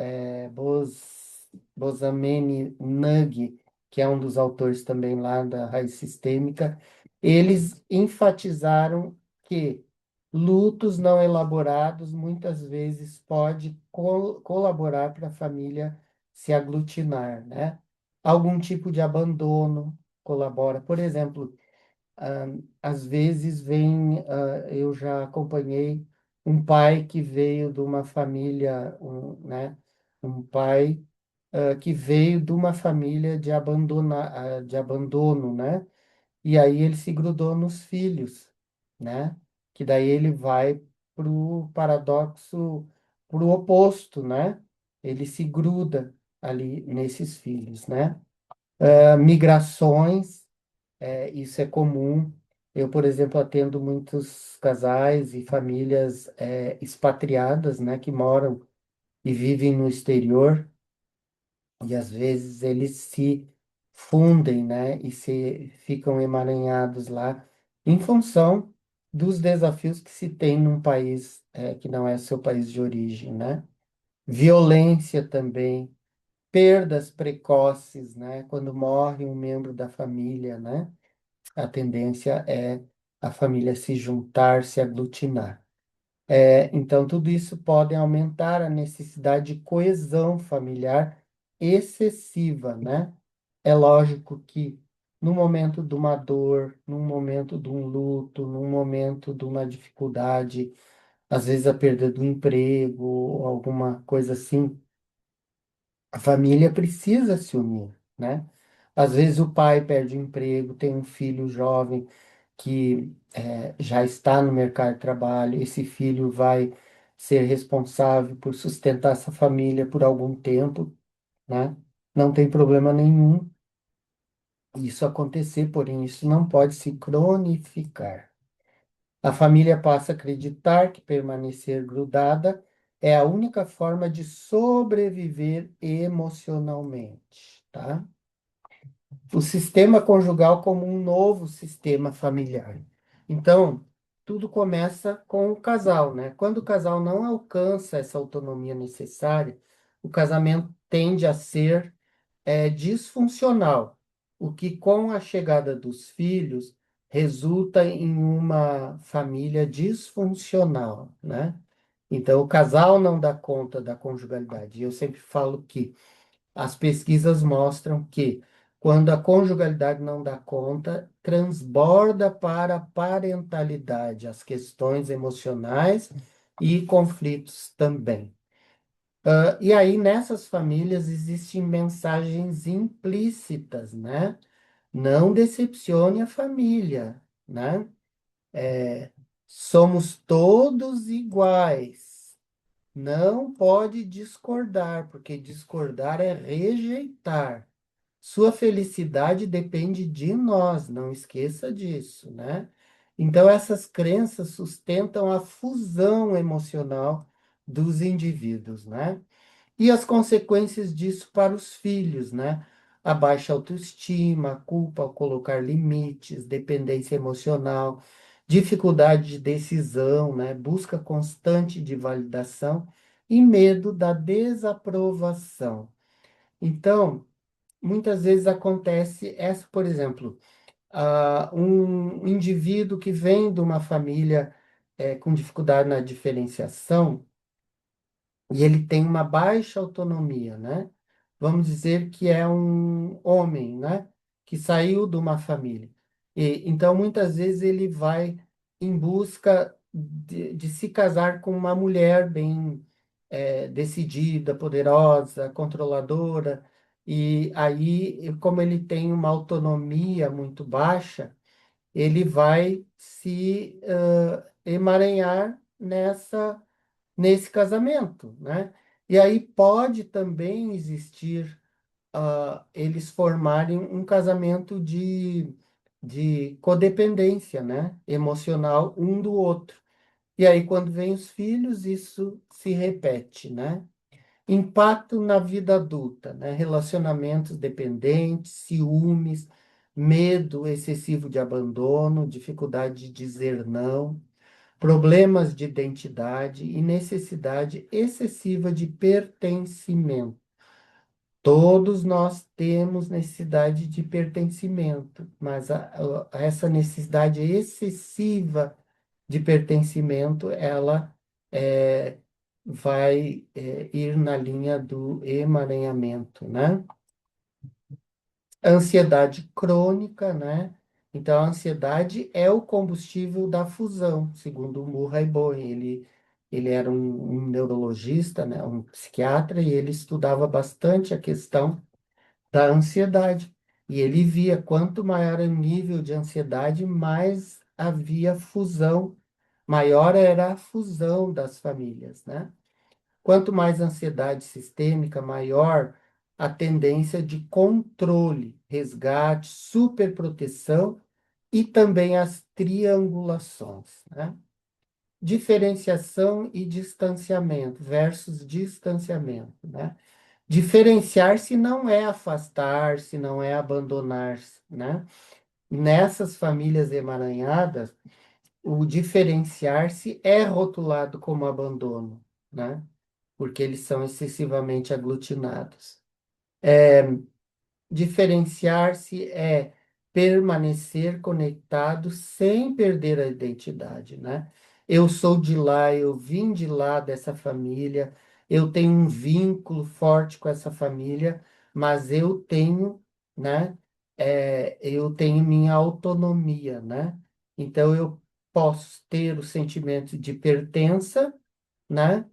Bozameni Nug, que é um dos autores também lá da Raiz Sistêmica, eles enfatizaram que lutos não elaborados muitas vezes pode colaborar para a família se aglutinar, né? Algum tipo de abandono colabora. Por exemplo, às vezes eu já acompanhei um pai que veio de uma família, né? Um pai que veio de uma família de abandono, né? E aí ele se grudou nos filhos, né? Que daí ele vai para o paradoxo, para o oposto, né? Ele se gruda ali nesses filhos, né? Migrações, isso é comum. Eu, por exemplo, atendo muitos casais e famílias expatriadas, né? Que moram e vivem no exterior. E às vezes eles se fundem, né, e se ficam emaranhados lá em função dos desafios que se tem num país que não é seu país de origem, né? Violência também, perdas precoces, né? Quando morre um membro da família, né? A tendência é a família se juntar, se aglutinar. Então, tudo isso pode aumentar a necessidade de coesão familiar excessiva, né? É lógico que no momento de uma dor, num momento de um luto, num momento de uma dificuldade, às vezes a perda do emprego, ou alguma coisa assim, a família precisa se unir, né? Às vezes o pai perde o emprego, tem um filho jovem que já está no mercado de trabalho, esse filho vai ser responsável por sustentar essa família por algum tempo, né? Não tem problema nenhum isso acontecer, porém isso não pode se cronificar. A família passa a acreditar que permanecer grudada é a única forma de sobreviver emocionalmente, tá? O sistema conjugal como um novo sistema familiar. Então, tudo começa com o casal, né? Quando o casal não alcança essa autonomia necessária, o casamento tende a ser disfuncional, o que, com a chegada dos filhos, resulta em uma família disfuncional, né? Então, o casal não dá conta da conjugalidade. E eu sempre falo que as pesquisas mostram que, quando a conjugalidade não dá conta, transborda para a parentalidade, as questões emocionais e conflitos também. E aí, nessas famílias, existem mensagens implícitas, né? Não decepcione a família, né? Somos todos iguais. Não pode discordar, porque discordar é rejeitar. Sua felicidade depende de nós, não esqueça disso, né? Então, essas crenças sustentam a fusão emocional dos indivíduos, né? E as consequências disso para os filhos, né? A baixa autoestima, a culpa ao colocar limites, dependência emocional, dificuldade de decisão, né? Busca constante de validação e medo da desaprovação. Então, muitas vezes acontece essa, por exemplo, um indivíduo que vem de uma família com dificuldade na diferenciação, e ele tem uma baixa autonomia, né? Vamos dizer que é um homem, né? Que saiu de uma família. Então, muitas vezes, ele vai em busca de se casar com uma mulher bem decidida, poderosa, controladora. E aí, como ele tem uma autonomia muito baixa, ele vai se emaranhar nesse casamento, né? E aí pode também existir eles formarem um casamento de codependência, né? Emocional um do outro. E aí, quando vem os filhos, isso se repete, né? Impacto na vida adulta, né? Relacionamentos dependentes, ciúmes, medo excessivo de abandono, dificuldade de dizer não, problemas de identidade e necessidade excessiva de pertencimento. Todos nós temos necessidade de pertencimento, mas essa necessidade excessiva de pertencimento, ela é, vai ir na linha do emaranhamento, né? Ansiedade crônica, né? Então, a ansiedade é o combustível da fusão, segundo o Murray Bowen. Ele era um neurologista, né? Um psiquiatra, e ele estudava bastante a questão da ansiedade. E ele via quanto maior o nível de ansiedade, mais havia fusão, maior era a fusão das famílias, né? Quanto mais ansiedade sistêmica, maior a tendência de controle, resgate, superproteção e também as triangulações, né? Diferenciação e distanciamento versus distanciamento, né? Diferenciar-se não é afastar-se, não é abandonar-se, né? Nessas famílias emaranhadas, o diferenciar-se é rotulado como abandono, né? Porque eles são excessivamente aglutinados. Diferenciar-se é permanecer conectado sem perder a identidade, né? Eu sou de lá, eu vim de lá dessa família, eu tenho um vínculo forte com essa família, mas eu tenho, né? Eu tenho minha autonomia, né? Então eu posso ter o sentimento de pertença, né?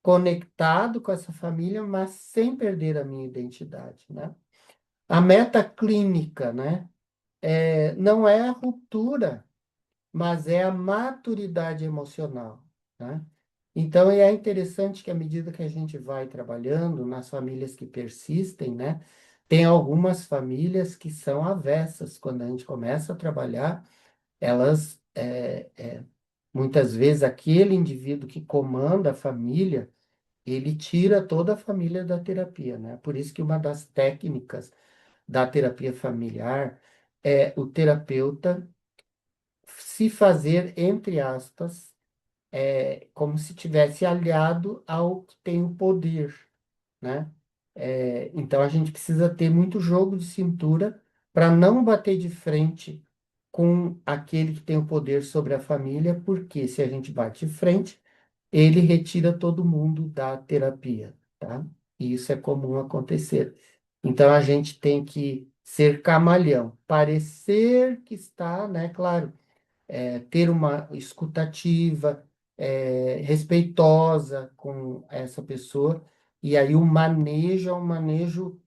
Conectado com essa família, mas sem perder a minha identidade, né? A meta clínica, né? Não é a ruptura, mas é a maturidade emocional, né? Então, é interessante que à medida que a gente vai trabalhando nas famílias que persistem, né? Tem algumas famílias que são avessas. Quando a gente começa a trabalhar, elas, muitas vezes, aquele indivíduo que comanda a família, ele tira toda a família da terapia, né? Por isso que uma das técnicas da terapia familiar é o terapeuta se fazer, entre aspas, como se tivesse aliado ao que tem o poder, né? Então a gente precisa ter muito jogo de cintura para não bater de frente com aquele que tem o poder sobre a família, porque se a gente bate de frente, ele retira todo mundo da terapia, tá? E isso é comum acontecer. Então a gente tem que ser camaleão, parecer que está, né? Claro, ter uma escutativa, respeitosa com essa pessoa, e aí o manejo é um manejo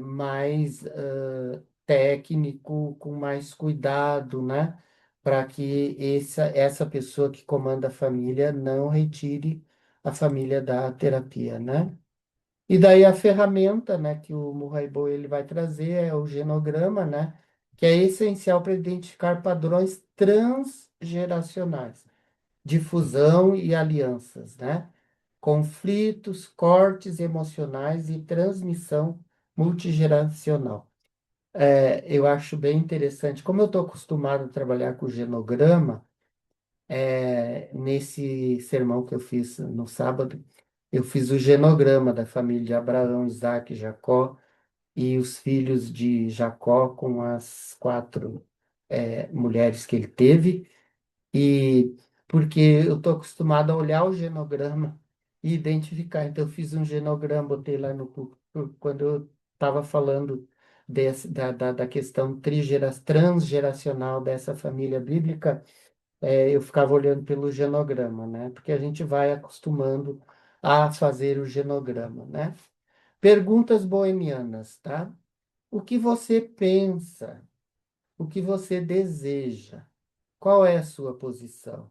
mais técnico, com mais cuidado, né? Para que essa pessoa que comanda a família não retire a família da terapia, né? E daí a ferramenta, né, que o Murray-Bow ele vai trazer é o genograma, né, que é essencial para identificar padrões transgeracionais de fusão e alianças, né? Conflitos, cortes emocionais e transmissão multigeracional. Eu acho bem interessante. Como eu estou acostumado a trabalhar com genograma, nesse sermão que eu fiz no sábado, eu fiz o genograma da família de Abraão, Isaac e Jacó e os filhos de Jacó com as quatro mulheres que ele teve. E porque eu estou acostumado a olhar o genograma e identificar. Então, eu fiz um genograma, botei lá no púlpito, quando eu estava falando da questão transgeracional dessa família bíblica, eu ficava olhando pelo genograma, né? Porque a gente vai acostumando a fazer o genograma, né? Perguntas boemianas, tá? O que você pensa? O que você deseja? Qual é a sua posição?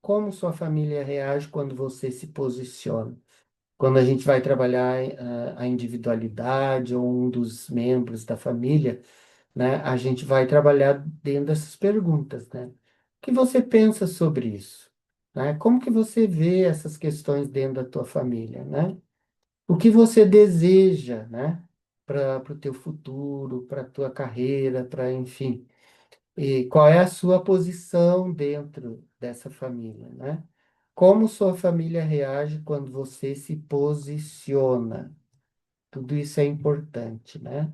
Como sua família reage quando você se posiciona? Quando a gente vai trabalhar a individualidade ou um dos membros da família, né, a gente vai trabalhar dentro dessas perguntas, né? O que você pensa sobre isso? Né? Como que você vê essas questões dentro da tua família, né? O que você deseja, né? Para o teu futuro, para a tua carreira, para, enfim. E qual é a sua posição dentro dessa família, né? Como sua família reage quando você se posiciona? Tudo isso é importante, né?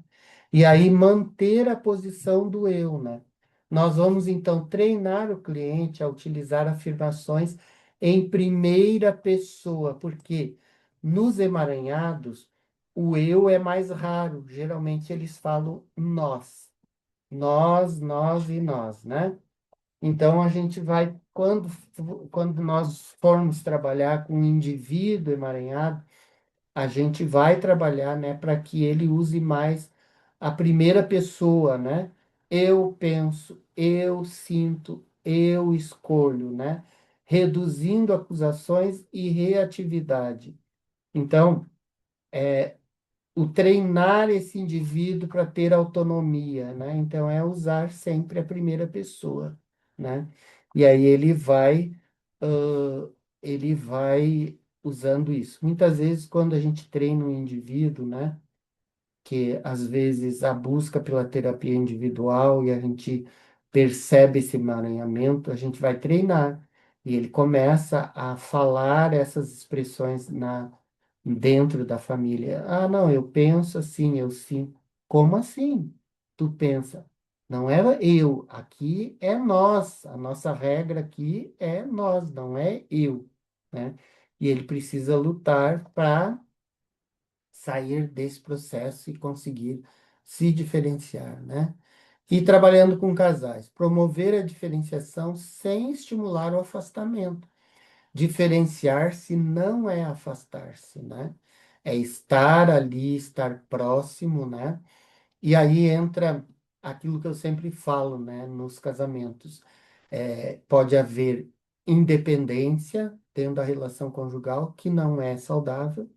E aí manter a posição do eu, né? Nós vamos então treinar o cliente a utilizar afirmações em primeira pessoa, porque nos emaranhados o eu é mais raro. Geralmente eles falam nós e nós, né? Então a gente vai, quando nós formos trabalhar com um indivíduo emaranhado, a gente vai trabalhar, né, para que ele use mais a primeira pessoa, né? Eu penso, eu sinto, eu escolho, né? Reduzindo acusações e reatividade. Então, o treinar esse indivíduo para ter autonomia, né? Então, é usar sempre a primeira pessoa, né? E aí ele vai usando isso. Muitas vezes, quando a gente treina um indivíduo, né? Que às vezes a busca pela terapia individual e a gente percebe esse emaranhamento, a gente vai treinar e ele começa a falar essas expressões dentro da família. Ah, não, eu penso assim, eu sinto. Como assim? Tu pensa? Não é eu, aqui é nós. A nossa regra aqui é nós, não é eu, né? E ele precisa lutar para sair desse processo e conseguir se diferenciar, né? E trabalhando com casais, promover a diferenciação sem estimular o afastamento. Diferenciar-se não é afastar-se, né? É estar ali, estar próximo, né? E aí entra aquilo que eu sempre falo, né? Nos casamentos. Pode haver independência dentro da relação conjugal, que não é saudável,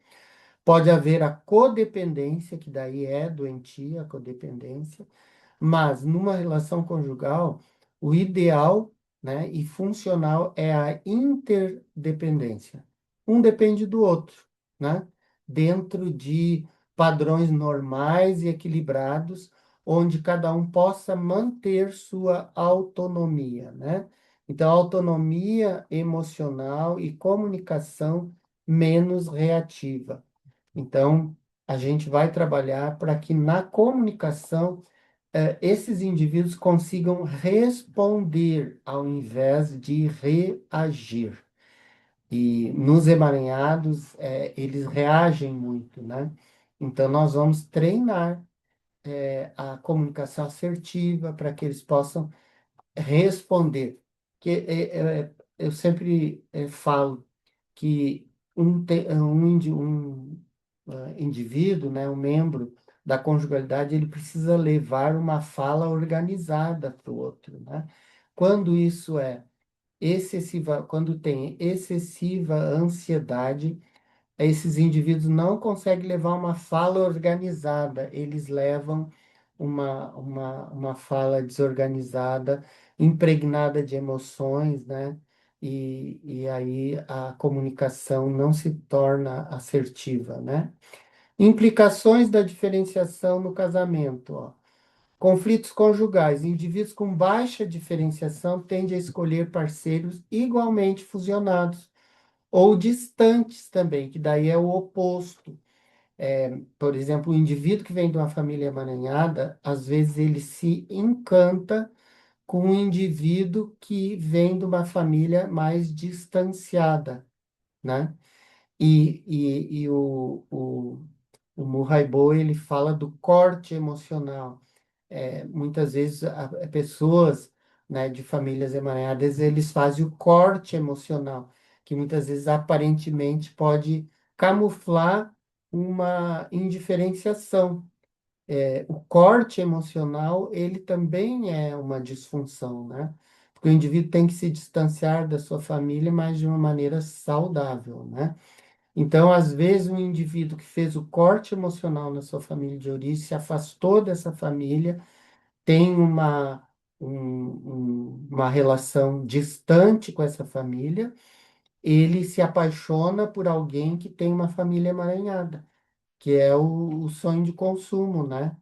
pode haver a codependência, que daí é doentia, a codependência, mas numa relação conjugal, o ideal, né, e funcional é a interdependência. Um depende do outro, né? Dentro de padrões normais e equilibrados, onde cada um possa manter sua autonomia, né? Então, autonomia emocional e comunicação menos reativa. Então, a gente vai trabalhar para que na comunicação esses indivíduos consigam responder ao invés de reagir. E nos emaranhados, eles reagem muito, né? Então, nós vamos treinar a comunicação assertiva para que eles possam responder. Que eu sempre falo que um indivíduo, né, um membro da conjugalidade, ele precisa levar uma fala organizada para o outro, né? Quando isso é excessiva, quando tem excessiva ansiedade, esses indivíduos não conseguem levar uma fala organizada, eles levam uma fala desorganizada, impregnada de emoções, né? E aí a comunicação não se torna assertiva, né? Implicações da diferenciação no casamento, ó. Conflitos conjugais. Indivíduos com baixa diferenciação tendem a escolher parceiros igualmente fusionados ou distantes também, que daí é o oposto. Por exemplo, o indivíduo que vem de uma família emaranhada, às vezes ele se encanta com um indivíduo que vem de uma família mais distanciada, né? E o Murray Bow, ele fala do corte emocional. Muitas vezes pessoas, né, de famílias emaranhadas, eles fazem o corte emocional, que muitas vezes aparentemente pode camuflar uma indiferenciação. O corte emocional, ele também é uma disfunção, né? Porque o indivíduo tem que se distanciar da sua família, mas de uma maneira saudável, né? Então, às vezes, um indivíduo que fez o corte emocional na sua família de origem, se afastou dessa família, tem uma relação distante com essa família, ele se apaixona por alguém que tem uma família emaranhada, que é o sonho de consumo, né?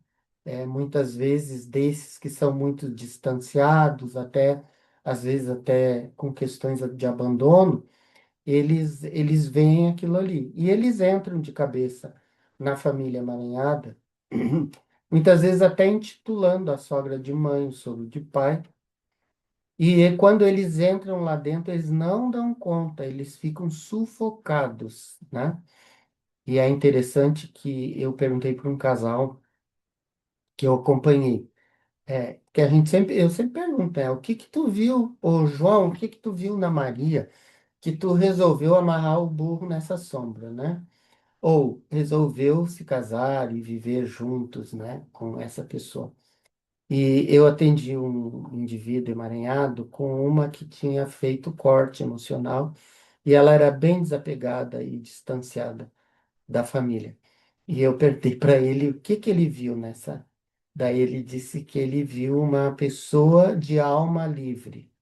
Muitas vezes desses que são muito distanciados, até às vezes até com questões de abandono, eles veem aquilo ali e eles entram de cabeça na família emaranhada, muitas vezes até intitulando a sogra de mãe, o sogro de pai. E quando eles entram lá dentro, eles não dão conta, eles ficam sufocados, né? E é interessante que eu perguntei para um casal que eu acompanhei, que eu sempre pergunto, o que que tu viu, ô João, o que que tu viu na Maria que tu resolveu amarrar o burro nessa sombra, né? Ou resolveu se casar e viver juntos, né, com essa pessoa. E eu atendi um indivíduo emaranhado com uma que tinha feito corte emocional e ela era bem desapegada e distanciada da família. E eu perguntei para ele o que que ele viu nessa. Daí ele disse que ele viu uma pessoa de alma livre,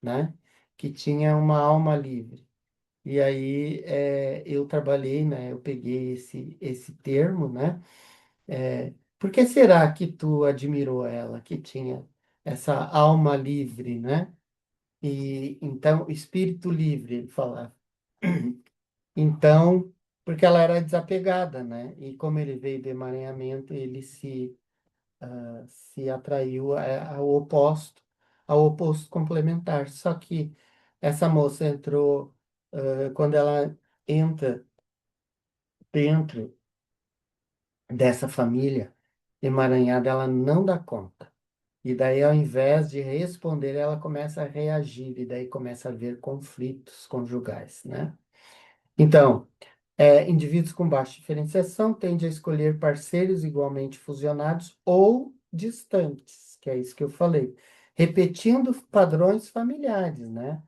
né? Que tinha uma alma livre. E aí eu trabalhei, né? Eu peguei esse termo, né? Por que será que tu admirou ela, que tinha essa alma livre, né? E então, espírito livre, ele falava. Então, porque ela era desapegada, né? E como ele veio do emaranhamento, ele se atraiu ao oposto complementar. Só que essa moça entrou, quando ela entra dentro dessa família emaranhada, ela não dá conta. E daí, ao invés de responder, ela começa a reagir, e daí começa a haver conflitos conjugais, né? Então, indivíduos com baixa diferenciação tendem a escolher parceiros igualmente fusionados ou distantes, que é isso que eu falei, repetindo padrões familiares, né?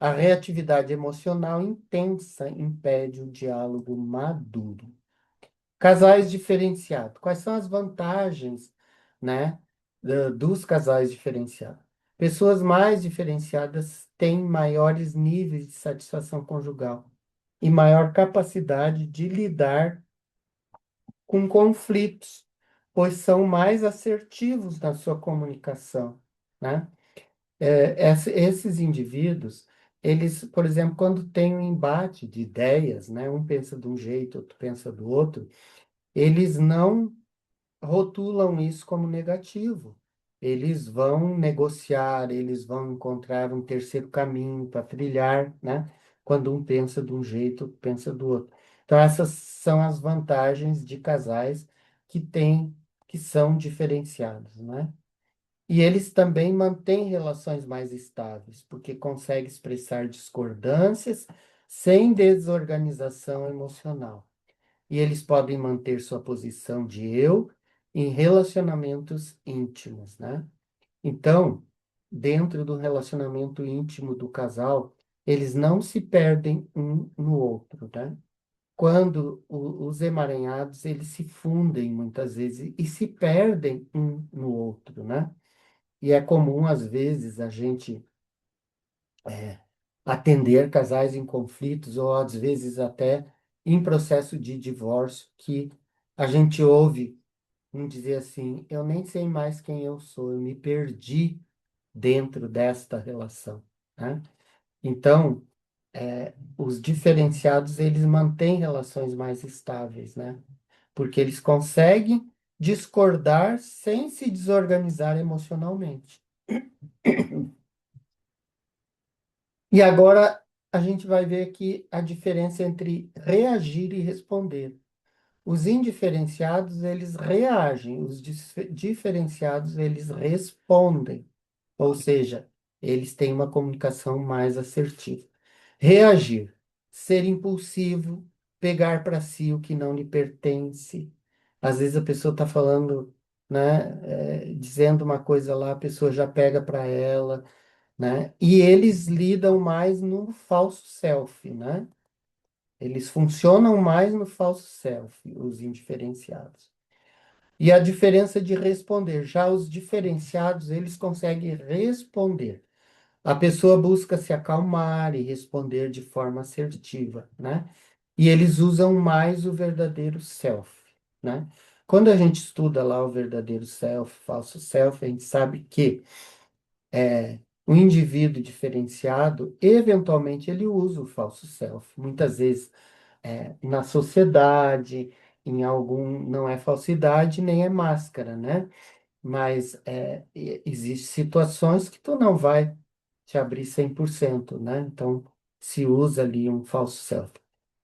A reatividade emocional intensa impede o diálogo maduro. Casais diferenciados. Quais são as vantagens, né, dos casais diferenciados? Pessoas mais diferenciadas têm maiores níveis de satisfação conjugal e maior capacidade de lidar com conflitos, pois são mais assertivos na sua comunicação, né? Esses indivíduos, eles, por exemplo, quando tem um embate de ideias, né, um pensa de um jeito, outro pensa do outro, eles não rotulam isso como negativo. Eles vão negociar, eles vão encontrar um terceiro caminho para trilhar, né? Quando um pensa de um jeito, outro pensa do outro. Então, essas são as vantagens de casais que têm, que são diferenciados, né? E eles também mantêm relações mais estáveis, porque conseguem expressar discordâncias sem desorganização emocional. E eles podem manter sua posição de eu em relacionamentos íntimos, né? Então, dentro do relacionamento íntimo do casal, eles não se perdem um no outro, né? Quando os emaranhados, eles se fundem muitas vezes e se perdem um no outro, né? E é comum, às vezes, a gente atender casais em conflitos ou, às vezes, até em processo de divórcio, que a gente ouve dizer assim: eu nem sei mais quem eu sou, eu me perdi dentro desta relação, né? Então, os diferenciados, eles mantêm relações mais estáveis, né? Porque eles conseguem discordar sem se desorganizar emocionalmente. E agora a gente vai ver aqui a diferença entre reagir e responder. Os indiferenciados, eles reagem, os diferenciados, eles respondem. Ou seja, eles têm uma comunicação mais assertiva. Reagir, ser impulsivo, pegar para si o que não lhe pertence. Às vezes a pessoa está falando, né, dizendo uma coisa lá, a pessoa já pega para ela, né? E eles lidam mais no falso self, né? Eles funcionam mais no falso self, os indiferenciados. E a diferença de responder, já os diferenciados, eles conseguem responder. A pessoa busca se acalmar e responder de forma assertiva, né? E eles usam mais o verdadeiro self, né? Quando a gente estuda lá o verdadeiro self, falso self, a gente sabe que o indivíduo diferenciado, eventualmente, ele usa o falso self. Muitas vezes na sociedade, em algum, não é falsidade nem é máscara, né? Mas existem situações que tu não vai te abrir 100%, né? Então, se usa ali um falso self.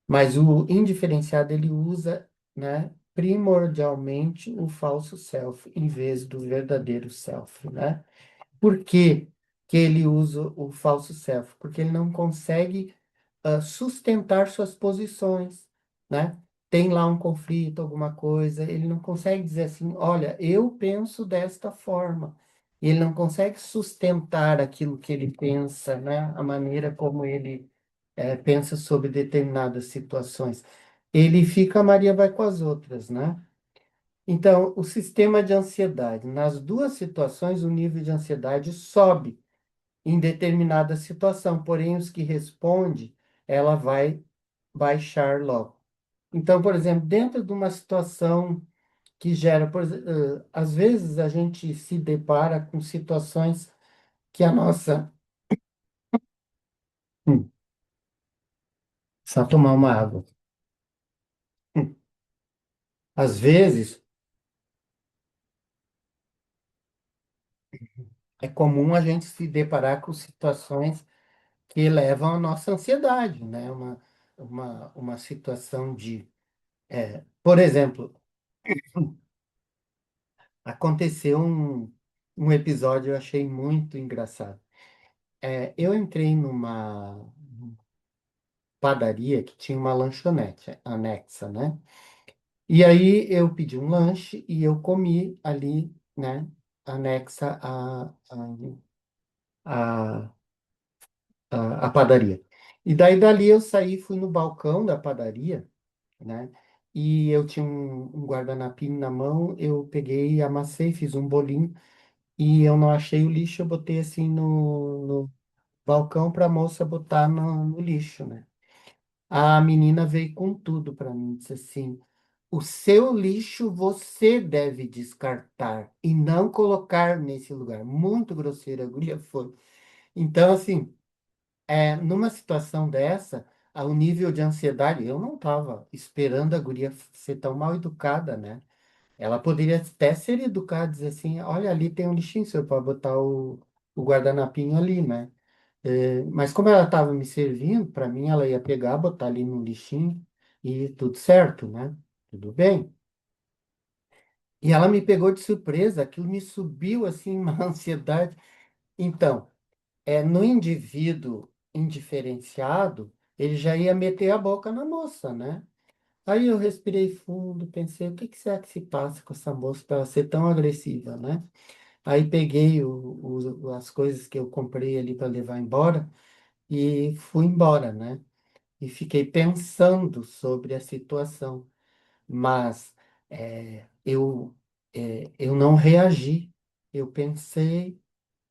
Mas o indiferenciado, ele usa, né, primordialmente o falso self, em vez do verdadeiro self, né? Por que que ele usa o falso self? Porque ele não consegue sustentar suas posições, né? Tem lá um conflito, alguma coisa, ele não consegue dizer assim, olha, eu penso desta forma. Ele não consegue sustentar aquilo que ele pensa, né? A maneira como ele pensa sobre determinadas situações. Ele fica, a Maria vai com as outras, né? Então, o sistema de ansiedade, nas duas situações, o nível de ansiedade sobe em determinada situação, porém, os que responde, ela vai baixar logo. Então, por exemplo, dentro de uma situação que gera, às vezes a gente se depara com situações que a nossa. Hum, Só tomar uma água. Hum, Às vezes é comum a gente se deparar com situações que levam à nossa ansiedade, né? Uma situação de. Por exemplo, aconteceu um episódio eu achei muito engraçado. Eu entrei numa padaria que tinha uma lanchonete anexa, né? E aí eu pedi um lanche e eu comi ali, né? Anexa a, a padaria. E daí dali eu saí, fui no balcão da padaria, né? E eu tinha um guardanapinho na mão, eu peguei, amassei, fiz um bolinho e eu não achei o lixo, eu botei assim no balcão para a moça botar no lixo, né? A menina veio com tudo para mim, disse assim: o seu lixo você deve descartar e não colocar nesse lugar. Muito grosseira a guria foi. Então, assim, numa situação dessa, o nível de ansiedade, eu não estava esperando a guria ser tão mal educada, né? Ela poderia até ser educada, dizer assim: olha, ali tem um lixinho, senhor pode botar o guardanapinho ali, né? Mas como ela estava me servindo, para mim ela ia pegar, botar ali no lixinho e tudo certo, né? Tudo bem. E ela me pegou de surpresa, aquilo me subiu assim uma ansiedade. Então, no indivíduo indiferenciado, ele já ia meter a boca na moça, né? Aí eu respirei fundo, pensei, o que que será que se passa com essa moça para ela ser tão agressiva, né? Aí peguei as coisas que eu comprei ali para levar embora e fui embora, né? E fiquei pensando sobre a situação, mas eu não reagi. Eu pensei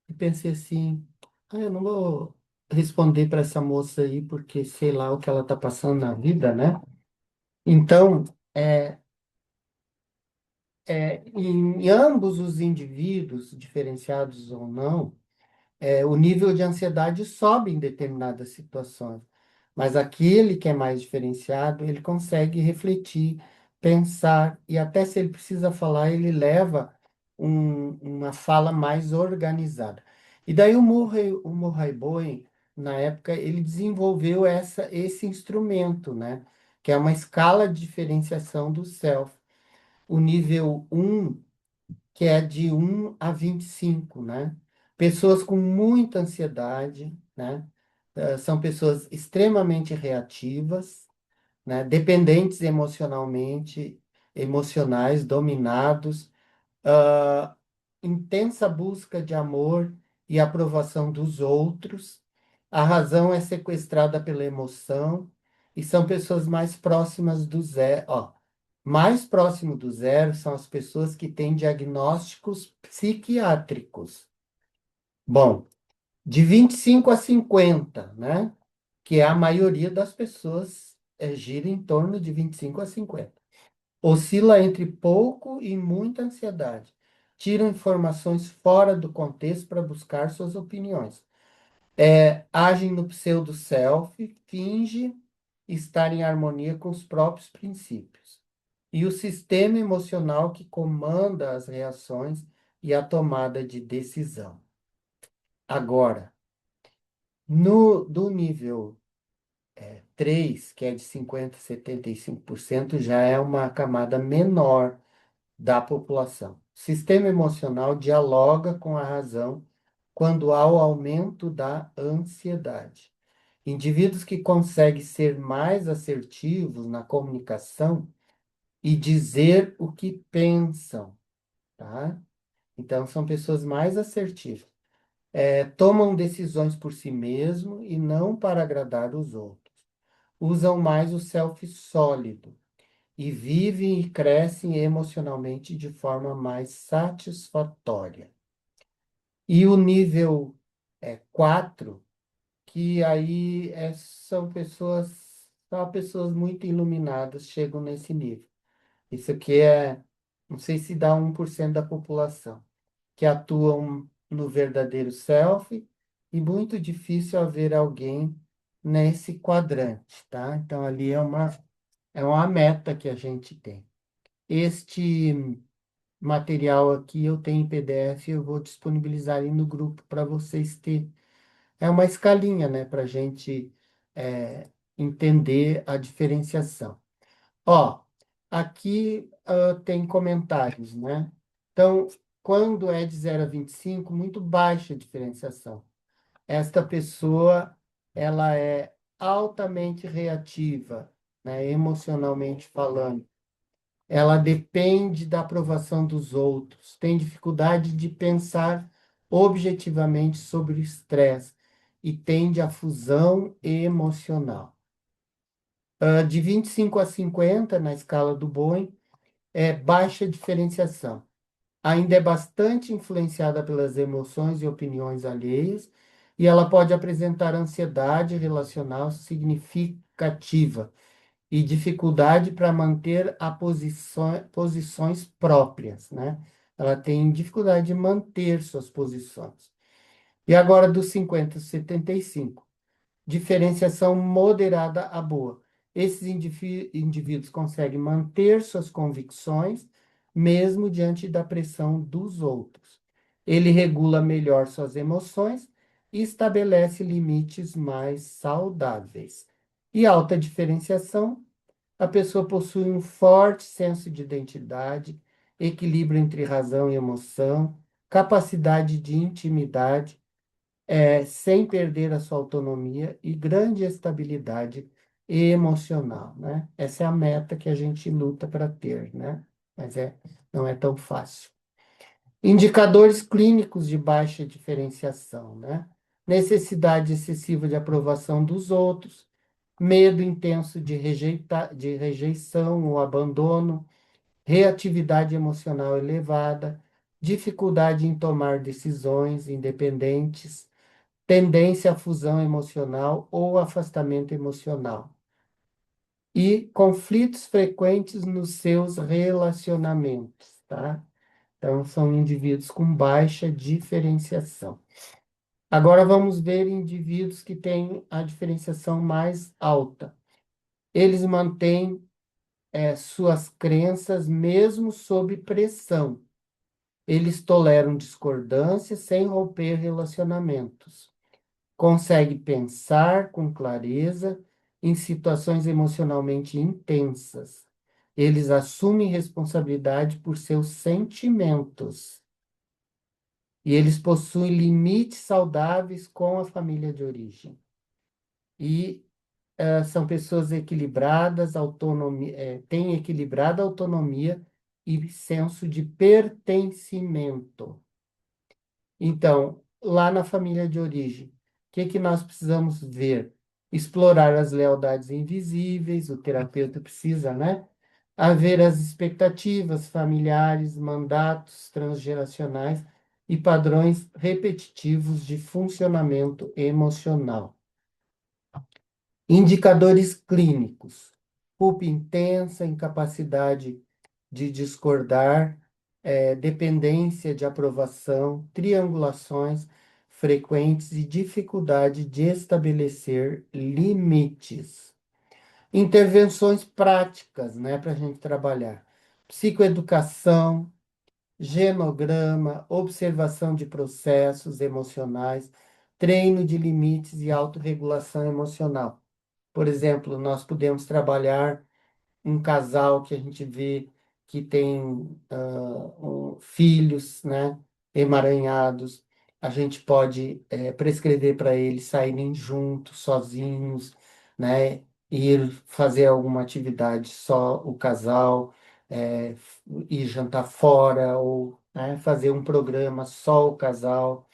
e pensei assim, eu não vou responder para essa moça aí porque sei lá o que ela está passando na vida, né? Então, é, em ambos os indivíduos, diferenciados ou não, o nível de ansiedade sobe em determinadas situações. Mas aquele que é mais diferenciado, ele consegue refletir, pensar, e até se ele precisa falar, ele leva uma fala mais organizada. E daí o Murray Bowen, na época, ele desenvolveu esse instrumento, né? Que é uma escala de diferenciação do self. O nível um que é de 1 a 25, né? Pessoas com muita ansiedade, né? São pessoas extremamente reativas, né? Dependentes emocionalmente, emocionais, dominados, ah, intensa busca de amor e aprovação dos outros. A razão é sequestrada pela emoção e são pessoas mais próximas do zero. Ó, mais próximo do zero são as pessoas que têm diagnósticos psiquiátricos. Bom, de 25 a 50, né? Que é a maioria das pessoas, gira em torno de 25 a 50. Oscila entre pouco e muita ansiedade. Tira informações fora do contexto para buscar suas opiniões. Agem no pseudo-self, finge estar em harmonia com os próprios princípios. e o sistema emocional que comanda as reações e a tomada de decisão. Agora, no do nível 3, que é de 50 a 75%, já é uma camada menor da população. O sistema emocional dialoga com a razão quando há o aumento da ansiedade. Indivíduos que conseguem ser mais assertivos na comunicação e dizer o que pensam, tá? Então, são pessoas mais assertivas. Tomam decisões por si mesmo e não para agradar os outros. Usam mais o self sólido e vivem e crescem emocionalmente de forma mais satisfatória. E o nível 4, que aí só pessoas muito iluminadas chegam nesse nível. Isso aqui não sei se dá 1% da população, que atuam no verdadeiro self, e muito difícil haver alguém nesse quadrante, tá? Então, ali é uma meta que a gente tem. Este material aqui eu tenho em PDF, eu vou disponibilizar aí no grupo para vocês terem. É uma escalinha, né, para a gente entender a diferenciação. Ó, aqui tem comentários, né? Então, quando é de 0 a 25, muito baixa a diferenciação. Esta pessoa, ela é altamente reativa, né, emocionalmente falando. Ela depende da aprovação dos outros, tem dificuldade de pensar objetivamente sobre o estresse e tende à fusão emocional. De 25 a 50, na escala do Boeing, é baixa diferenciação. Ainda é bastante influenciada pelas emoções e opiniões alheias, e ela pode apresentar ansiedade relacional significativa e dificuldade para manter posições próprias, né? Ela tem dificuldade de manter suas posições. E agora, dos 50 aos 75, diferenciação moderada a boa. Esses indivíduos conseguem manter suas convicções, mesmo diante da pressão dos outros. Ele regula melhor suas emoções e estabelece limites mais saudáveis. E alta diferenciação, a pessoa possui um forte senso de identidade, equilíbrio entre razão e emoção, capacidade de intimidade, sem perder a sua autonomia e grande estabilidade emocional, né? Essa é a meta que a gente luta para ter, né? Mas não é tão fácil. Indicadores clínicos de baixa diferenciação, né? Necessidade excessiva de aprovação dos outros, medo intenso de rejeição ou abandono, reatividade emocional elevada, dificuldade em tomar decisões independentes, tendência à fusão emocional ou afastamento emocional, e conflitos frequentes nos seus relacionamentos, tá? Então, são indivíduos com baixa diferenciação. Agora, vamos ver indivíduos que têm a diferenciação mais alta. Eles mantêm suas crenças mesmo sob pressão. Eles toleram discordâncias sem romper relacionamentos. Consegue pensar com clareza em situações emocionalmente intensas. Eles assumem responsabilidade por seus sentimentos. E eles possuem limites saudáveis com a família de origem. E são pessoas equilibradas, têm equilibrada autonomia e senso de pertencimento. Então, lá na família de origem, o que nós precisamos ver? Explorar as lealdades invisíveis, o terapeuta precisa, né? Haver as expectativas familiares, mandatos transgeracionais e padrões repetitivos de funcionamento emocional. Indicadores clínicos: culpa intensa, incapacidade de discordar, dependência de aprovação, triangulações frequentes e dificuldade de estabelecer limites. intervenções práticas, né, para a gente trabalhar. Psicoeducação, genograma, observação de processos emocionais, treino de limites e autorregulação emocional. Por exemplo, nós podemos trabalhar um casal que a gente vê que tem filhos, né, emaranhados. A gente pode prescrever para eles saírem juntos, sozinhos, né, ir fazer alguma atividade só o casal, ir jantar fora ou, né, fazer um programa só o casal.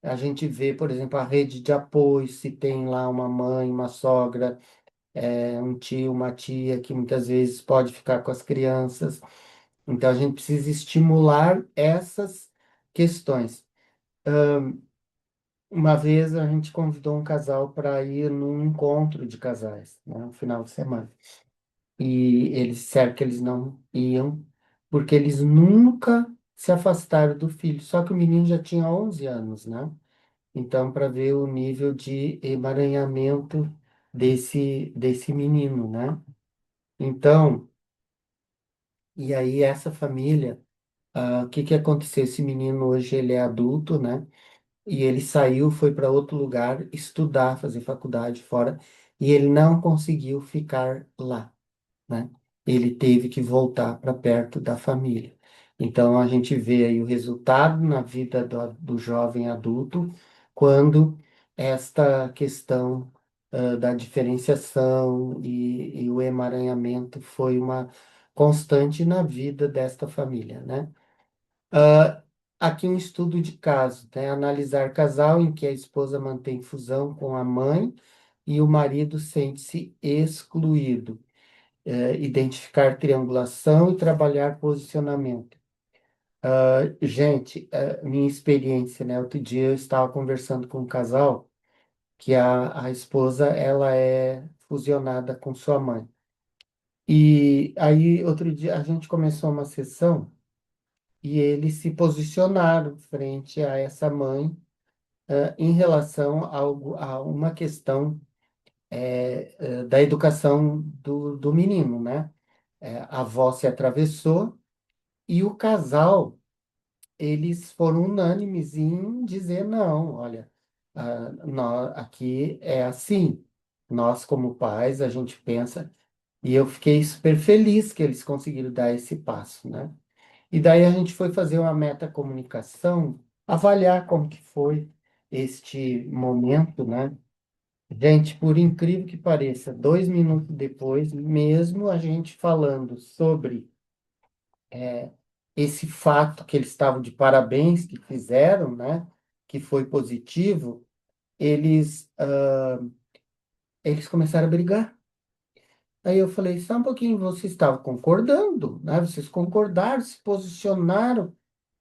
A gente vê, por exemplo, a rede de apoio, se tem lá uma mãe, uma sogra, um tio, uma tia que muitas vezes pode ficar com as crianças. Então, a gente precisa estimular essas questões. Uma vez a gente convidou um casal para ir num encontro de casais, né, no final de semana. E eles disseram que eles não iam, porque eles nunca se afastaram do filho. Só que o menino já tinha 11 anos, né? Então, para ver o nível de emaranhamento desse menino, né? Então, e aí essa família, o que que aconteceu? Esse menino hoje ele é adulto, né? E ele saiu, foi para outro lugar estudar, fazer faculdade fora, e ele não conseguiu ficar lá, né? Ele teve que voltar para perto da família. Então a gente vê aí o resultado na vida do jovem adulto quando esta questão da diferenciação e o emaranhamento foi uma constante na vida desta família, né? Ah, aqui um estudo de caso, né? Analisar casal em que a esposa mantém fusão com a mãe e o marido sente-se excluído. Identificar triangulação e trabalhar posicionamento. Gente, minha experiência, né? Outro dia eu estava conversando com um casal que a esposa, ela é fusionada com sua mãe. E aí, outro dia, a gente começou uma sessão e eles se posicionaram frente a essa mãe, em relação a uma questão, da educação do menino, né? A avó se atravessou e o casal, eles foram unânimes em dizer, não, olha, aqui é assim. Nós, como pais, a gente pensa, e eu fiquei super feliz que eles conseguiram dar esse passo, né? E daí a gente foi fazer uma metacomunicação, avaliar como que foi este momento, né? Gente, por incrível que pareça, 2 minutos depois, mesmo a gente falando sobre esse fato que eles estavam de parabéns, que fizeram, né? Que foi positivo, eles começaram a brigar. Aí eu falei, só um pouquinho, vocês estavam concordando, né? Vocês concordaram, se posicionaram.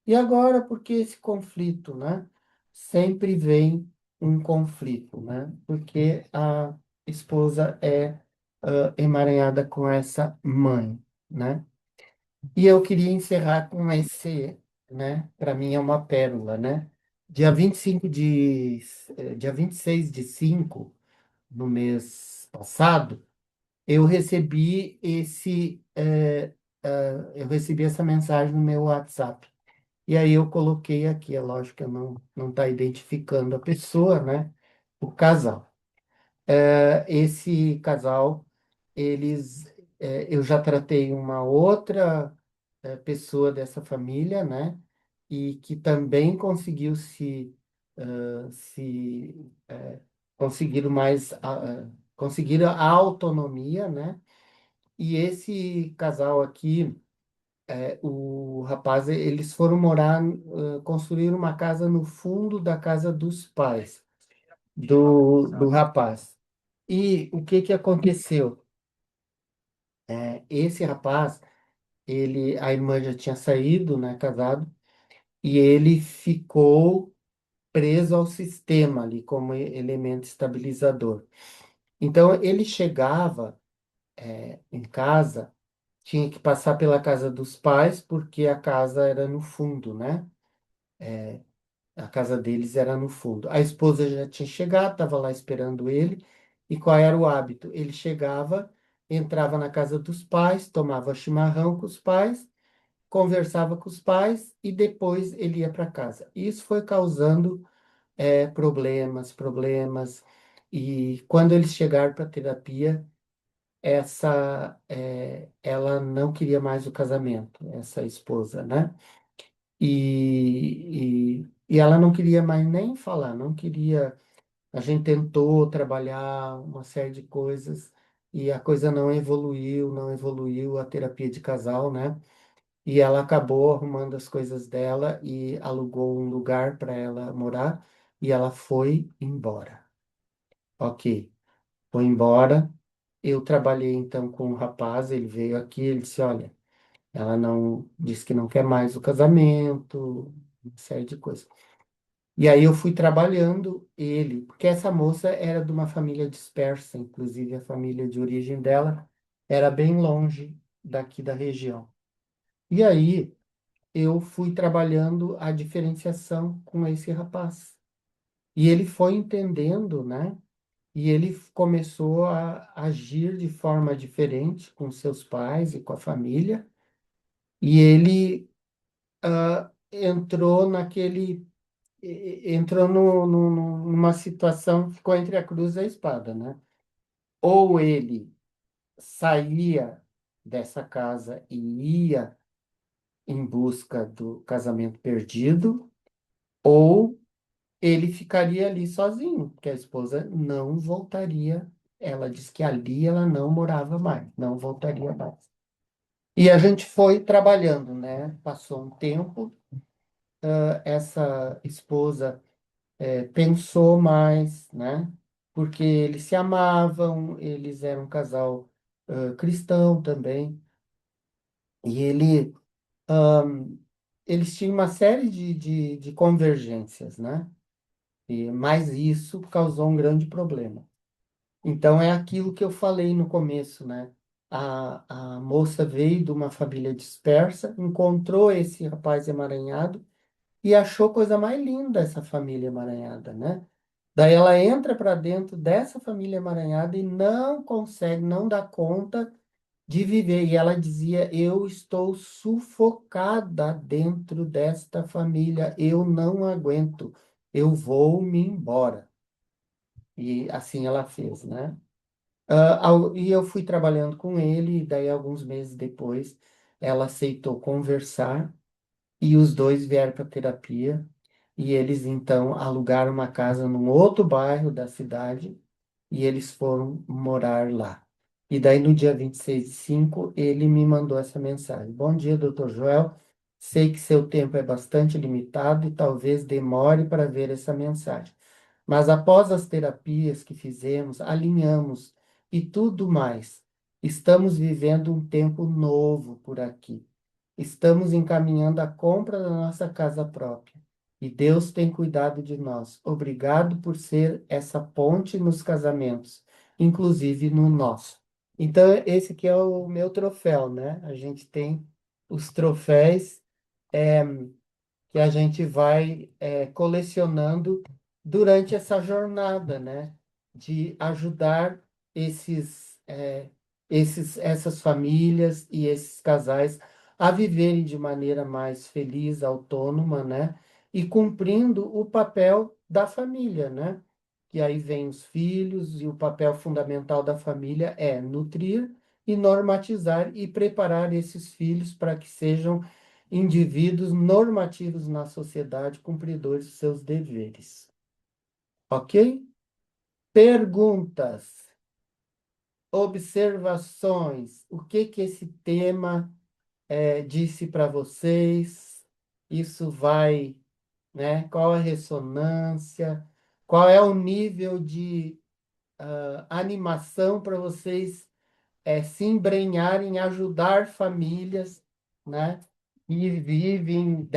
E agora, por que esse conflito, né? Sempre vem um conflito, né? Porque a esposa é emaranhada com essa mãe, né? E eu queria encerrar com esse, né? Para mim é uma pérola, né? Dia 26/5, no mês passado, eu recebi eu recebi essa mensagem no meu WhatsApp. E aí eu coloquei aqui, é lógico que eu não está identificando a pessoa, né? O casal. Esse casal, eles, eu já tratei uma outra pessoa dessa família, né? E que também conseguiu conseguiram mais, conseguiram a autonomia, né? E esse casal aqui, o rapaz, eles foram morar, construir uma casa no fundo da casa dos pais do rapaz. E o que que aconteceu? Esse rapaz, a irmã já tinha saído, né, casado, e ele ficou preso ao sistema ali como elemento estabilizador. Então, ele chegava, em casa, tinha que passar pela casa dos pais, porque a casa era no fundo, né? A casa deles era no fundo. A esposa já tinha chegado, estava lá esperando ele. E qual era o hábito? Ele chegava, entrava na casa dos pais, tomava chimarrão com os pais, conversava com os pais e depois ele ia para casa. Isso foi causando problemas. E quando eles chegaram para terapia, ela não queria mais o casamento, essa esposa, né? E ela não queria mais nem falar, não queria. A gente tentou trabalhar uma série de coisas e a coisa não evoluiu a terapia de casal, né? E ela acabou arrumando as coisas dela e alugou um lugar para ela morar e ela foi embora. Ok, foi embora. Eu trabalhei então com um rapaz, ele veio aqui, ele disse, olha, ela não disse que não quer mais o casamento, uma série de coisas. E aí eu fui trabalhando ele, porque essa moça era de uma família dispersa, inclusive a família de origem dela era bem longe daqui da região. E aí eu fui trabalhando a diferenciação com esse rapaz. E ele foi entendendo, né? E ele começou a agir de forma diferente com seus pais e com a família. E ele entrou entrou numa situação, ficou entre a cruz e a espada, né? Ou ele saía dessa casa e ia em busca do casamento perdido, ou ele ficaria ali sozinho, porque a esposa não voltaria. Ela disse que ali ela não morava mais, não voltaria mais. E a gente foi trabalhando, né? Passou um tempo, essa esposa pensou mais, né? Porque eles se amavam, eles eram um casal cristão também, e eles tinham uma série de convergências, né? Mas isso causou um grande problema. Então, é aquilo que eu falei no começo, né? A moça veio de uma família dispersa, encontrou esse rapaz emaranhado e achou coisa mais linda essa família emaranhada, né? Daí ela entra para dentro dessa família emaranhada e não consegue, não dá conta de viver. E ela dizia: Eu estou sufocada dentro desta família, eu não aguento, eu vou me embora. E assim ela fez, né? E eu fui trabalhando com ele, e daí alguns meses depois ela aceitou conversar e os dois vieram para terapia e eles então alugaram uma casa num outro bairro da cidade e eles foram morar lá. E daí no dia 26/5 ele me mandou essa mensagem. Bom dia, doutor Joel. Sei que seu tempo é bastante limitado e talvez demore para ver essa mensagem. Mas após as terapias que fizemos, alinhamos e tudo mais, estamos vivendo um tempo novo por aqui. Estamos encaminhando a compra da nossa casa própria. E Deus tem cuidado de nós. Obrigado por ser essa ponte nos casamentos, inclusive no nosso. Então, esse aqui é o meu troféu, né? A gente tem os troféus é, que a gente vai colecionando durante essa jornada, né? De ajudar essas famílias e esses casais a viverem de maneira mais feliz, autônoma, né? E cumprindo o papel da família, né? Que aí vem os filhos e o papel fundamental da família é nutrir e normatizar e preparar esses filhos para que sejam indivíduos normativos na sociedade, cumpridores de seus deveres. Ok? Perguntas, observações. O que que esse tema disse para vocês? Isso vai, né? Qual a ressonância? Qual é o nível de animação para vocês se embrenharem, ajudar famílias, né? Que vivem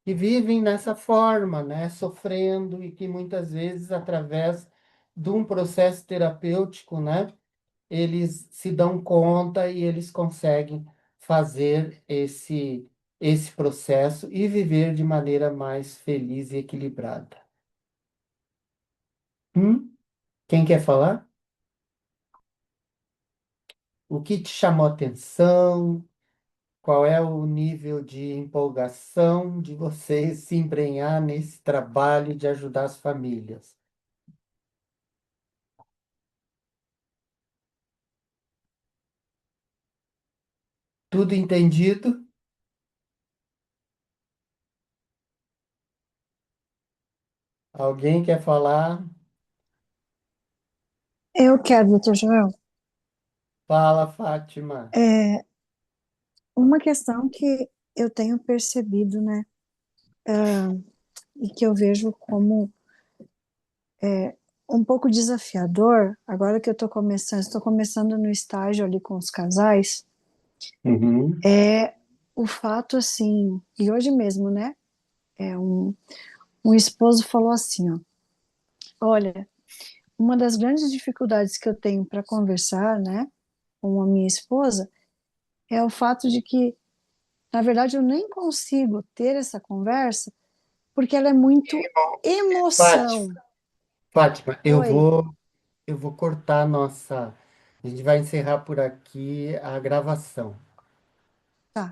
que vivem nessa forma, né? Sofrendo e que muitas vezes, através de um processo terapêutico, né? Eles se dão conta e eles conseguem fazer esse processo e viver de maneira mais feliz e equilibrada. Quem quer falar? O que te chamou a atenção? Qual é o nível de empolgação de você se embrenhar nesse trabalho de ajudar as famílias? Tudo entendido? Alguém quer falar? Eu quero, doutor Joel. Fala, Fátima. É uma questão que eu tenho percebido, né, e que eu vejo como um pouco desafiador, agora que eu estou começando no estágio ali com os casais, Uhum. é o fato, assim, e hoje mesmo, né, um esposo falou assim, ó, olha, uma das grandes dificuldades que eu tenho para conversar, né, com a minha esposa, é o fato de que, na verdade, eu nem consigo ter essa conversa porque ela é muito Fátima, emoção. Fátima, Oi, eu vou cortar a nossa. A gente vai encerrar por aqui a gravação. tá.